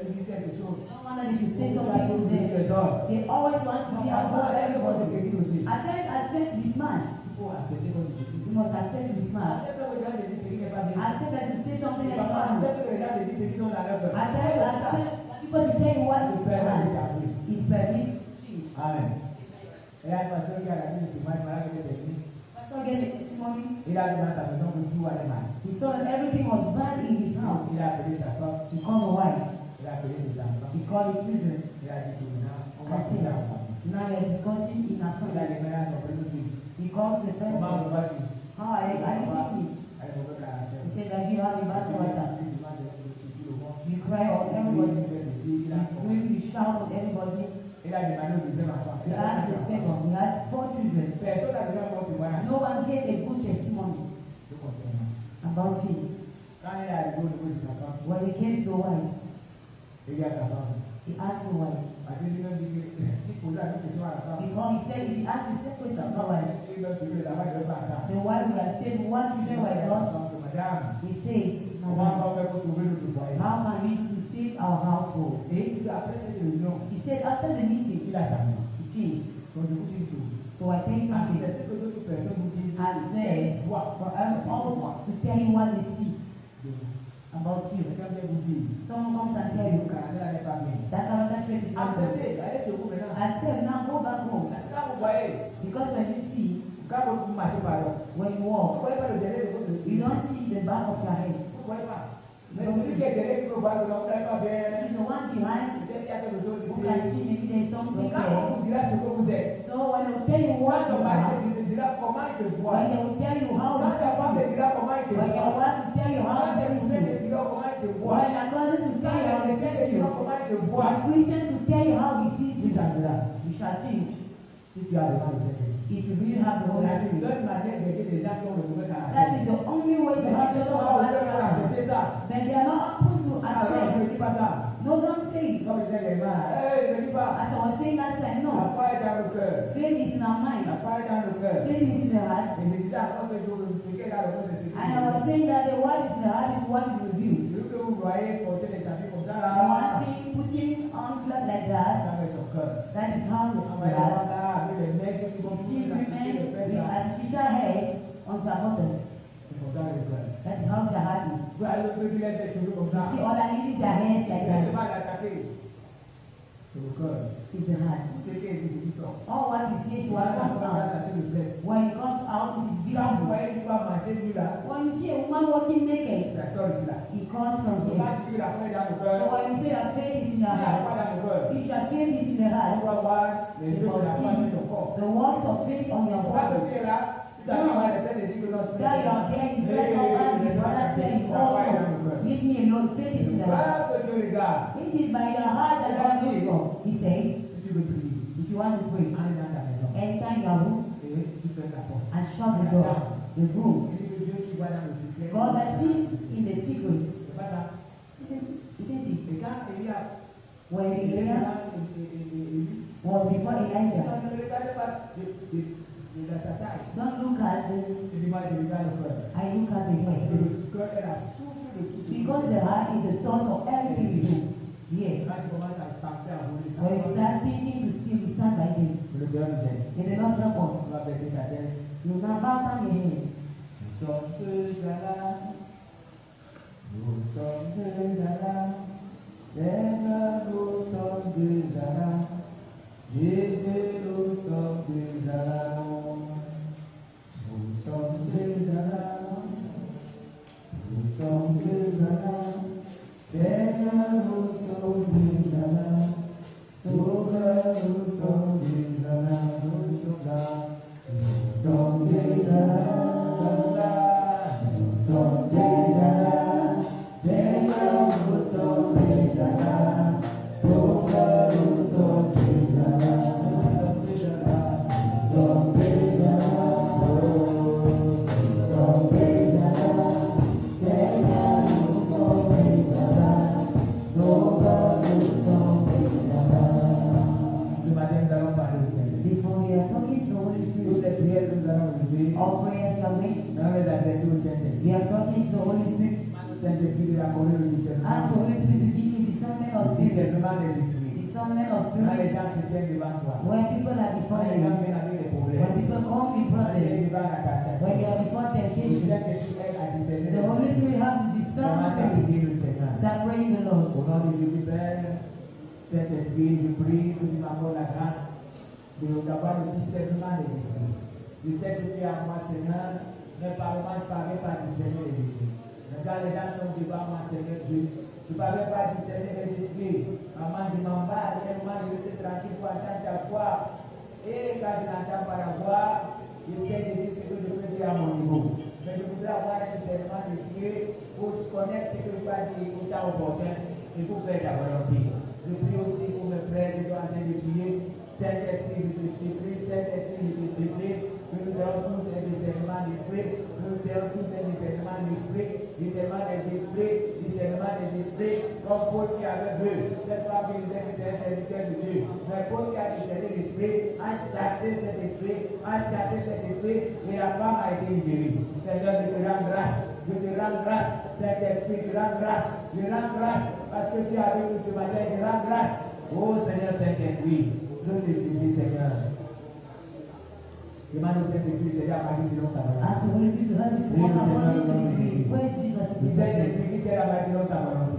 lui dise quelque chose. They don't want that they should say Il ne veut something pas to que them. les hommes. They always want to be above everybody. aussi. At times, I expect to be smashed. Il faut accepter votre critique. You must accept to be smashed. Accepte que les gens te disent ce qui n'est pas bien. Accept that you say something that's Parfois, wrong. accepte que les gens te disent ce qui sont dans leur cœur. Accept that people should tell you what is wrong. It permits change. Amen. Et là, il pasteur qui a la vie de Thomas, malade qui était venu. Pastor gave a testimony. Il a dit dans sa maison que tout allait mal. He saw that everything was bad in his house. Il a appelé sa femme, He called the wife. il a appelé ses enfants. He called his children. Il a dit que maintenant, on va I prier said, la famille. now we are discussing in our Il a family. déclaré à son premier fils. He calls the first Comment one. on va dire? How are you have a bad character. You cry on everybody. You shout on everybody. He has the second. He has 4 children. No one gave a good testimony about him. When he came to the wife, he asked the wife. Because he said if he asked the same question to the wife, the wife would have said, what children were not? He says, how can we do to save our household? He said after the meeting, he changed. So I think something and said for us all to tell you what they see about you. Someone comes and tell you that character trait is not good. I said now go back home. Because when you see, when you walk, you don't see the back of your head. He's the one behind who can see maybe there's something there. So when they tell you what you have, when they will tell you how to see, when your wife will tell you how to see you, when your cousins will tell you how to see you, when Christians will tell you how he sees you, you shall change. If you really have the Holy Spirit, that is the only way to have the Holy Spirit. But they are not open to accept. No, don't say it. As I was saying last time, no. Faith is in our mind. Faith is in the heart. And I was saying that the word is in the heart is what is revealed. One thing, putting on blood like that, that is how the heart still remains with artificial hairs on their buttons. That is how their heart is. You see, all I need is their hairs like that. It's the heart. All what he says, what comes out. When it comes out, it is visible. When you see a woman walking naked, it comes from here. So when you say your faith is in your heart, if your faith is in the heart, you will see the works of faith on your body. That you are getting dressed up and his brother saying, oh, leave me alone, faith is in the heart. It is by your heart that God is from. He says, if you want to pray, enter your room and shut the door, the room. God that sees in the secret. Isn't it? When Elijah was before Elijah, don't look at the I look at the head. Because the heart is the source of everything we do. Yeah. When you start thinking to steal, you stand by him. May the Lord help us. You now bow down your heads. Nous sommes déjà là, Seigneur, nous sommes déjà là, Jésus, nous sommes déjà là, nous sommes déjà là, nous sommes déjà là, Seigneur, nous sommes déjà là, Sauveur, nous sommes déjà là, nous sommes là, nous sommes déjà là, nous sommes déjà là. Seigneur, nous sommes déjà là, Sauveur, nous sommes déjà là, nous sommes déjà là, nous sommes déjà là, nous sommes déjà là, Seigneur, nous sommes déjà là, Sauveur, nous sommes déjà là. Ce matin, nous allons parler au Seigneur. This morning, we are talking to the Holy Spirit. Toutes les prières que nous allons lever, all prayers we are making, nous allons les adresser au Saint-Esprit. We are talking to the Holy Spirit. Saint-Esprit de la commune du discernement. Ask the Holy Spirit to give you discernment of spirit. Discernement de l'esprit. Discernment of spirit. Quand les gens se tiennent devant toi. When people are before you. When people come with problems. When you are before temptation. The Holy Spirit has to discern spirits. Start praying the Lord. Au nom de Jésus Père, Saint-Esprit, je prie que tu m'accordes la grâce d'avoir le discernement des esprits. Je sais que c'est à moi, Seigneur, mais par le mal parler par discerner les esprits. Quand les gens sont devant moi, Seigneur Dieu, tu ne parles pas discerner les esprits. Maman, je m'en bats, moi je reste tranquille pour attendre ta voix. Et quand je n'entends pas la voix, j'essaie de dire ce que je peux dire à mon niveau. Mais je voudrais avoir un discernement de Dieu pour connaître ce que tu as dit pour ta opportun et pour faire ta volonté. Je prie aussi pour mes frères qui sont en train de prier. Saint-Esprit, je te supplie, Saint-Esprit, je te supplie, que nous ayons tous un discernement d'esprit, que nous ayons tous un discernement d'esprit, discernement des esprits, comme Paul qui avait vu, cette femme qui disait que c'est un serviteur de Dieu. Mais Paul qui a discerné l'esprit, a chassé cet esprit, et la femme a été libérée. Seigneur, je te rends grâce, Saint-Esprit, je rends grâce, parce que tu as vu ce matin, je rends grâce. Oh Seigneur Saint-Esprit, je te supplie, Seigneur. Demande au Saint-Esprit de t'aider à marcher selon sa volonté. Saint-Esprit qui t'aide à marcher selon sa volonté.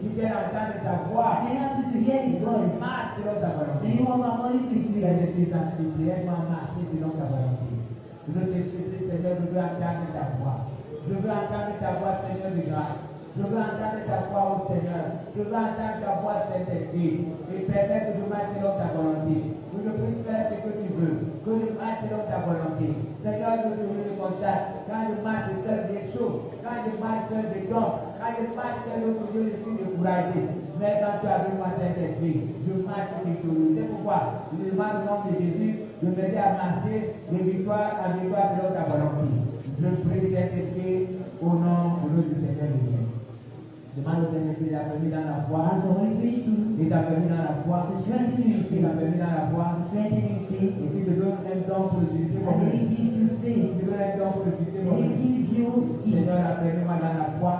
Qui t'aide à entendre sa voix. Marche selon sa volonté. Saint-Esprit, t'en supplie, aide-moi à marcher selon sa volonté. Je te supplie, Seigneur, je veux entendre ta voix. Je veux entendre ta voix, Seigneur de grâce. Je veux entendre ta voix, au Seigneur. Je veux entendre ta voix, Saint-Esprit. Et permettre que je marche selon ta volonté. Que je puisse faire ce que tu veux. Que je marche selon ta volonté. Seigneur, je le constate. Quand je marche seul, j'ai chaud. Quand je marche seul, je tombe. Quand je marche seul, je suis découragé. Mais quand tu as vu moi, Saint-Esprit, je marche victorieux. C'est pourquoi je demande au nom de Jésus de m'aider à marcher de victoire en victoire selon ta volonté. Je prie, Saint-Esprit, au nom du Seigneur Jésus. Demande au Saint-Esprit d'affermir dans la foi. Et d'affermir dans la foi. Et d'affermir dans la foi. Et qui te donne un don pour l'utilité commune. Seigneur, affermir-moi dans la foi.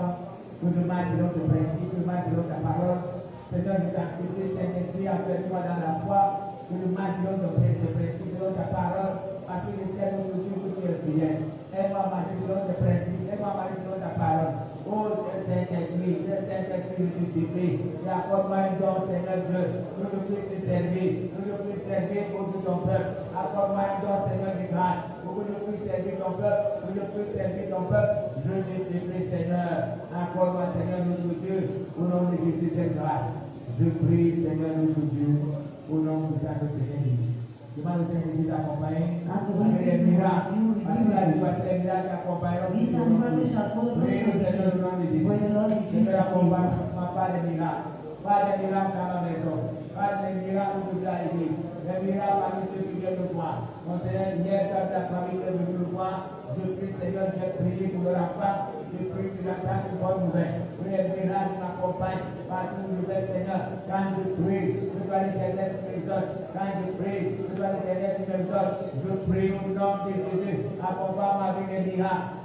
Que je marche selon tes principes, que je marche selon ta parole. Seigneur, je t'en supplie, Saint-Esprit, affermir-moi dans la foi. Que je marche selon tes principes, selon ta parole. Parce que je sais que tu es fidèle. Aide-moi à marcher selon tes principes. Aide-moi à marcher selon ta parole. Oh Saint-Esprit, je te supplie, et accorde-moi un don, Seigneur Dieu, que je puisse te servir pour tout ton peuple. Accorde-moi un don, Seigneur de grâce, pour que je puisse servir ton peuple, Je te supplie, Seigneur, accorde-moi, Seigneur notre Dieu, au nom de Jésus, cette grâce. Je prie, Seigneur notre Dieu, au nom du Saint-Seigneur Jésus. Demande au Saint-Esprit d'accompagner avec les miracles. Parce que la joie, c'est les miracles qui accompagnent. Prie au Seigneur au nom de Jésus. Seigneur, accompagne par les miracles. Par les miracles dans ma maison. Par les miracles de la Église. Les miracles parmi ceux qui viennent nous voir. Mon Seigneur, hier, quand la famille est venue nous voir, je prie, Seigneur, j'ai prié pour leur enfant. Je prie que j'entends une bonne nouvelle. Que les miracles m'accompagnent partout où je vais, Seigneur. Quand je prie, je dois l'éternel qui m'exauce. Quand je prie, je dois l'éternel qui m'exauce. Je prie au nom de Jésus. Accompagne-moi avec les miracles.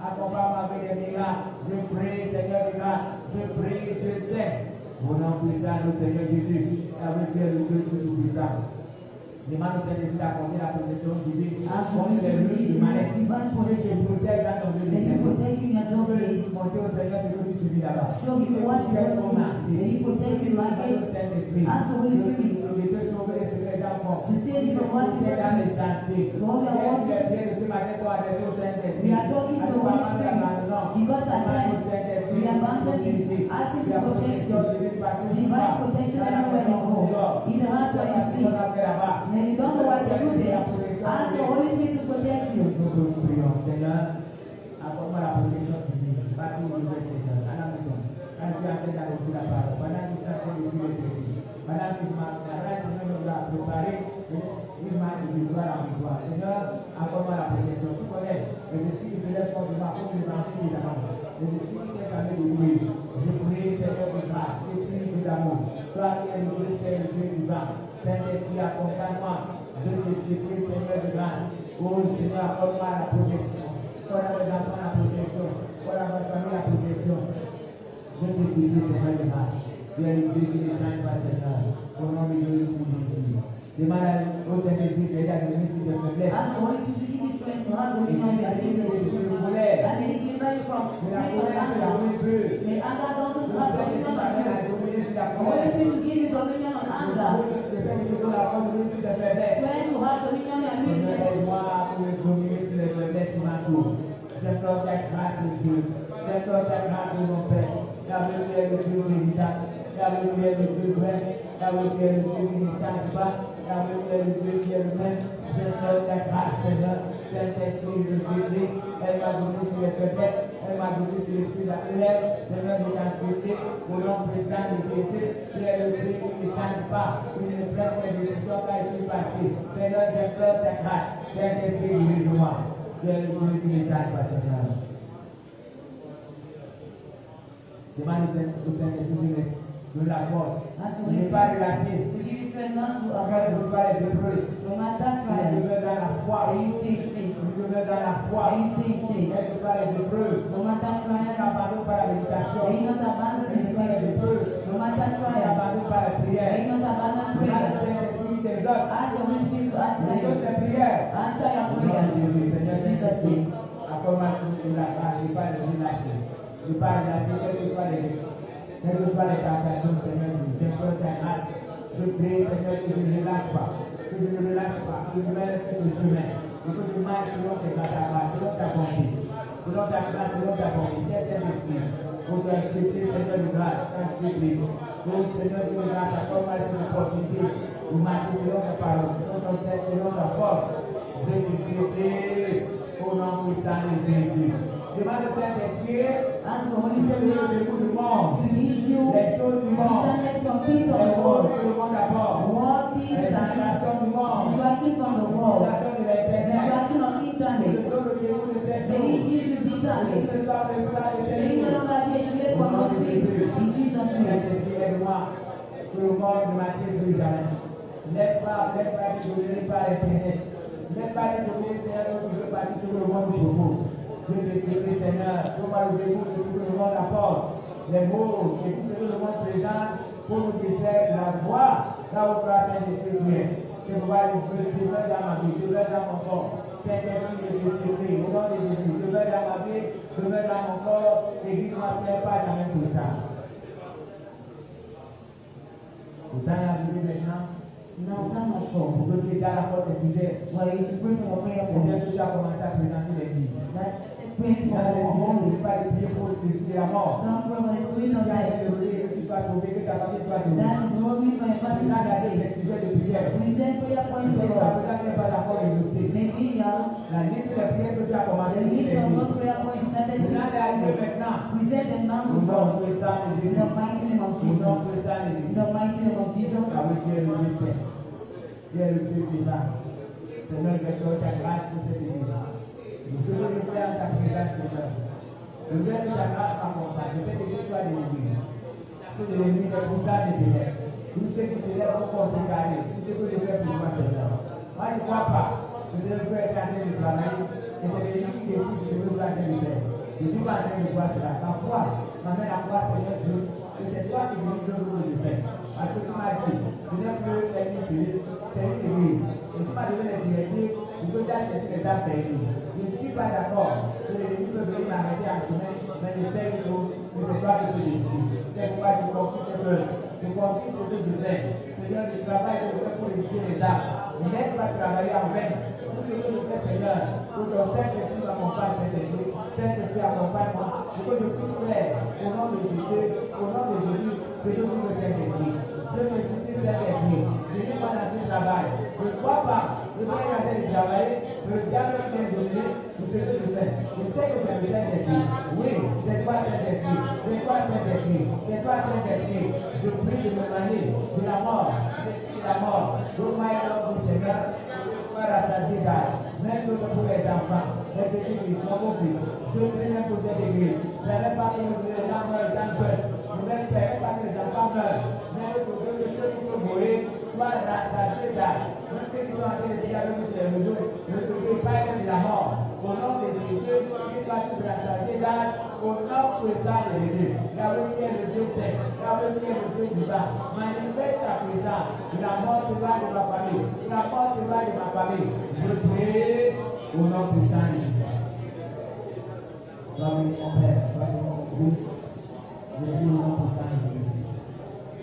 Je prie, Seigneur de grâce. Je prie, je sais. Au nom puissant du Seigneur Jésus. Avec le Dieu tout-puissant. Demande au Seigneur d'accorder la protection divine contre les rues de maladie. Et je protège dans ton Dieu de Seigneur. Monter au Seigneur ce que tu subis là-bas. Je protège ton marché. Saint-Esprit. Je te sauver les secrets d'enfants. Je protège dans les chantiers. Les biens de ce matin sont adressés au Saint-Esprit. Because I am we abandon you. Ask him to protect you. Divine protection everywhere you go. In the house where you sleep. And you don't know what to do there. Ask the Holy Spirit to protect you. Seigneur, accorde-moi la protection divine. Partout où je vais, Seigneur, à la maison. Quand je suis en train d'annoncer la parole, pendant que je suis en train de dire les prédictions, pendant que je marche, Seigneur nous a préparé une marche de victoire en victoire. Seigneur, accorde-moi la protection. Tu connais les esprits qui se laissent contre moi pour les brancher évidemment. Les esprits qui cherchent à me détruire. Je prie, Seigneur de grâce, je prie d'amour. Toi qui es le Dieu, c'est le Dieu vivant. Saint-Esprit, accompagne-moi. Je te supplie, Seigneur de grâce. Oh Seigneur, accorde-moi la protection. Accorde à mes enfants la protection. Accorde à ma famille la protection. Je te supplie, Seigneur de grâce. Tu es le Dieu qui ne change pas, Seigneur. Au nom de Jésus. Demande au Saint-Esprit d'aider à devenir sur de faiblesse. Ask the Holy Spirit to give you strength to handle the enemy. And he deliver you from spirit of anger. May anger doesn't have dominion on you. The Holy Spirit to give you dominion on anger. Strength to have dominion on weaknesses. J'implore ta grâce de Dieu. J'implore ta grâce de mon Père. Car le Dieu est le Dieu bénissant. Car le Dieu est le Dieu vrai. Car le Dieu est le Dieu qui ne change pas. Car le Dieu est le Dieu qui est le même. J'implore ta grâce, Seigneur. Saint-Esprit, je suis Christ. Elle m'a donné sur les faiblesses. m'a donné sur l'esprit de la prière. Seigneur, je t'insulter au nom puissant de Jésus. Tu es le Dieu qui ne change pas, qui ne prend pas de décision car il est passé. Seigneur, j'ai peur, ta grâce. Saint-Esprit, dirige-moi. Tu es le Dieu qui ne change pas, Seigneur. Demande au Saint-Esprit de la force. Il n'est pas relâché. To give you strength not to Quelle que soient les épreuves, no matter il trials, demeure dans la foi. may you stay in faith. Il demeure dans la foi. May you stay in faith. Quelles que soient les épreuves, No matter il trials, n'abandonne pas la méditation. may you not abandon Quelles que soient les meditation. épreuves, No matter il trials, n'abandonne pas la may prière. you not abandon Demande au prayers. Saint-Esprit t'exauce. Ask the Holy Spirit to answer Il exauce you. tes prières. Answer your Au nom de prayers. Jésus, Seigneur In Jesus' Saint-Esprit, name. accorde-moi toute la grâce. Ne pas le relâcher. Ne pas le relâcher, quelles que soient les tentations, Seigneur. J'implore ta grâce. Je prie, Seigneur, que je ne relâche pas. Que je ne relâche pas. Que je reste sur le chemin. Et que je marche selon tes grâces, selon ta bonté. Selon ta grâce, selon ta bonté. Cher Saint-Esprit, pour t'instruire, Seigneur de grâce, t'instruire. Oh Seigneur de grâce, accorde-moi cette opportunité de marcher selon ta parole, selon ta force. Je te prie au nom puissant de Jésus. Demande au Saint-Esprit Ask the Holy de Spirit le secours du monde. to lead you Les choses du from monde. bitterness, from peace Les of the choses world. du monde d'abord. War, peace, Les and situations du monde. distraction from the world. Situation de l'Internet. Distraction of Je internet. donne le dégoût de ces May He choses. give you bitterness. Ce soir, le soir, le May He no Seigneur. longer be isolated from those things. In Jesus' name. Saint-Esprit, aide-moi. Que le monde ne m'attire plus jamais. Laisse pas être dominé par l'Internet. Laisse pas être dominé, Seigneur, donc je veux partir sur le monde du propos. Je te prie, Seigneur, donne-moi le dégoût de tout ce que le monde apporte. Les mots et tout ce que le monde présente pour nous distraire de la voie là où toi, Saint-Esprit, tu es. C'est pourquoi je veux demeurer dans ma vie, demeurer dans mon corps. Saint-Esprit, je te prie, au nom de Jésus, demeurer dans ma vie, demeurer dans mon corps, et dis-moi, Seigneur, pas jamais tout ça. Le temps est arrivé maintenant. Now, time has come. Pour que tu aies à la porte des sujets. Well, you should pray for your prayer C'est for bien us. que tu as commencé à présenter les vies. That's praying for Dans les our sujets, home. n'oublie pas de prier pour l'esprit de la mort. Don't pray for the spirit Tu of as death. prié que tu sois sauvé, que ta famille soit sauvée. That is working for your Tu family's as gardé sake. les sujets de prière. We send prayer points Mais to ça us. peut être pas d'accord avec le dossier. Maybe yours. La liste des prières que tu as commencé The à list of those prier. prayer points started Maintenant, c'est arrivé since maintenant. we send them now Au to nom God. puissant de In Jésus. the mighty name of Au nom Jesus. puissant de In Jésus. the mighty name of Jesus. Ça veut dire le Dieu saint. Dieu est le Dieu qui va. Seigneur, je te ta grâce pour cette église. Nous serons les frères en ta présence, Seigneur. Je veux que ta grâce m'accompagne. Je sais que tu sois de l'église. Ceux de l'ennemi, les poussards des ténèbres. Tous ceux qui se lèvent au corps décalé. Tous ceux que je fais pour moi, Seigneur. Moi, je ne crois pas. Je ne peux être en train de travailler. Et c'est l'ennemi qui décide ce que je dois en train de faire. Je ne suis pas en train de voir cela. La foi m'amène à croire, Seigneur Dieu, que c'est toi qui me donnes le de faire. Parce que tu m'as dit, je n'ai plus l'ennemi celui, c'est une église. Et tu m'as donné les directives, je peux déjà chercher les âmes perdues. Je ne suis pas d'accord que l'ennemi peut venir m'arrêter en chemin, mais je sais que c'est toi qui peux décider. C'est pourquoi je confie tes peurs. Je confie ce que je fais. Seigneur, je travaille pour éduquer les âmes. Ne laisse pas travailler en vain. Tout ce que je fais, Seigneur, pour que Saint-Esprit m'accompagne, Saint-Esprit. Saint-Esprit accompagne-moi. Pour que je puisse faire au nom de Jésus, ce que tu veux, Saint-Esprit. Je me suis Saint-Esprit. Je n'ai pas dans ce travail. Je ne crois pas. Je dois y aller travailler. Le diable vient de donner tout ce que je fais. Je sais que c'est le Saint-Esprit. Oui, c'est toi, Saint-Esprit. C'est toi, Saint-Esprit. C'est toi, Saint-Esprit. Je prie de me manier de la mort. De la mort. Donne-moi un homme du Seigneur. Para sa vida, même pour les enfants, cette église, mon fils, je prie même pour cette église. Je ne veux pas que les gens meurent sans peur. Je ne veux pas que les enfants meurent. Mais je veux que ceux qui sont mourir soient rassasiés d'âme. Même ceux qui sont en train de dire avec nous sur les réseaux, ne te fais pas de la mort. Au nom de Jésus, qu'ils soient tous rassasiés d'âme. Au nom puissant de Jésus. Yahweh qui est le Dieu saint. Yahweh qui est le Dieu divin. Manifeste ta présence. La mort sera de ma famille. La mort sera de ma famille. Je prie au nom puissant de Jésus. Sois béni mon Père. Sois béni mon Dieu. Je prie au nom puissant de Jésus.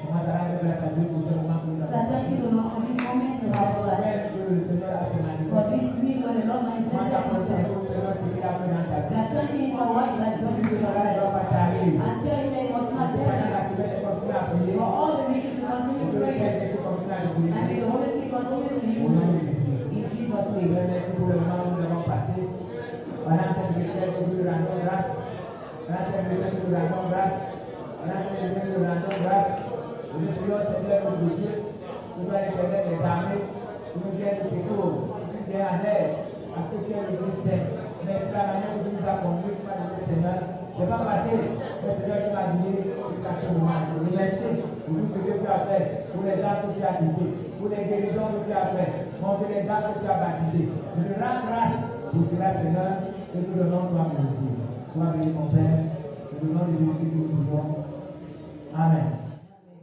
On va t'arrêter de grâce à Dieu pour ce moment que nous avons. Thank you, Lord, for this moment in our life. Que le Seigneur a fait For manifester. this week, Lord, the Lord On va manifested t'apporter himself. au Seigneur ce qu'il a fait dans ta We vie. are thanking for what he has done in Que your cela ne life. doit pas t'arriver. And tell you that it must not Pendant happen. la semaine, continue à prier. For all the week, you should continue Que to le pray. Saint-Esprit continue à And nous may the Holy Spirit continue to Au use nom you. de Jésus. In Jesus' Je name. remercie pour le moment que nous avons passé. Pendant cette victoire que nous rendons grâce. nous rendons grâce. Nous rendons grâce. Nous prions, Seigneur, notre Dieu, Seigneur l'éternel des armées, tu nous viens de secours, tu viens en aide, parce que tu es le Dieu saint. Mais c'est la manière que tu nous as conduits, tu m'as donné, Seigneur. Ce n'est pas passé, mais Seigneur, tu m'as guidé jusqu'à ce moment. Je te remercie pour tout ce que tu as fait, pour les gens que tu as touchés, pour les guérisons que tu as fait, pour les gens que tu as baptisés. Je te rends grâce pour cela, Seigneur, et que le nom soit béni. Sois béni, mon Père, et le nom de Jésus-Christ, nous prions. Amen.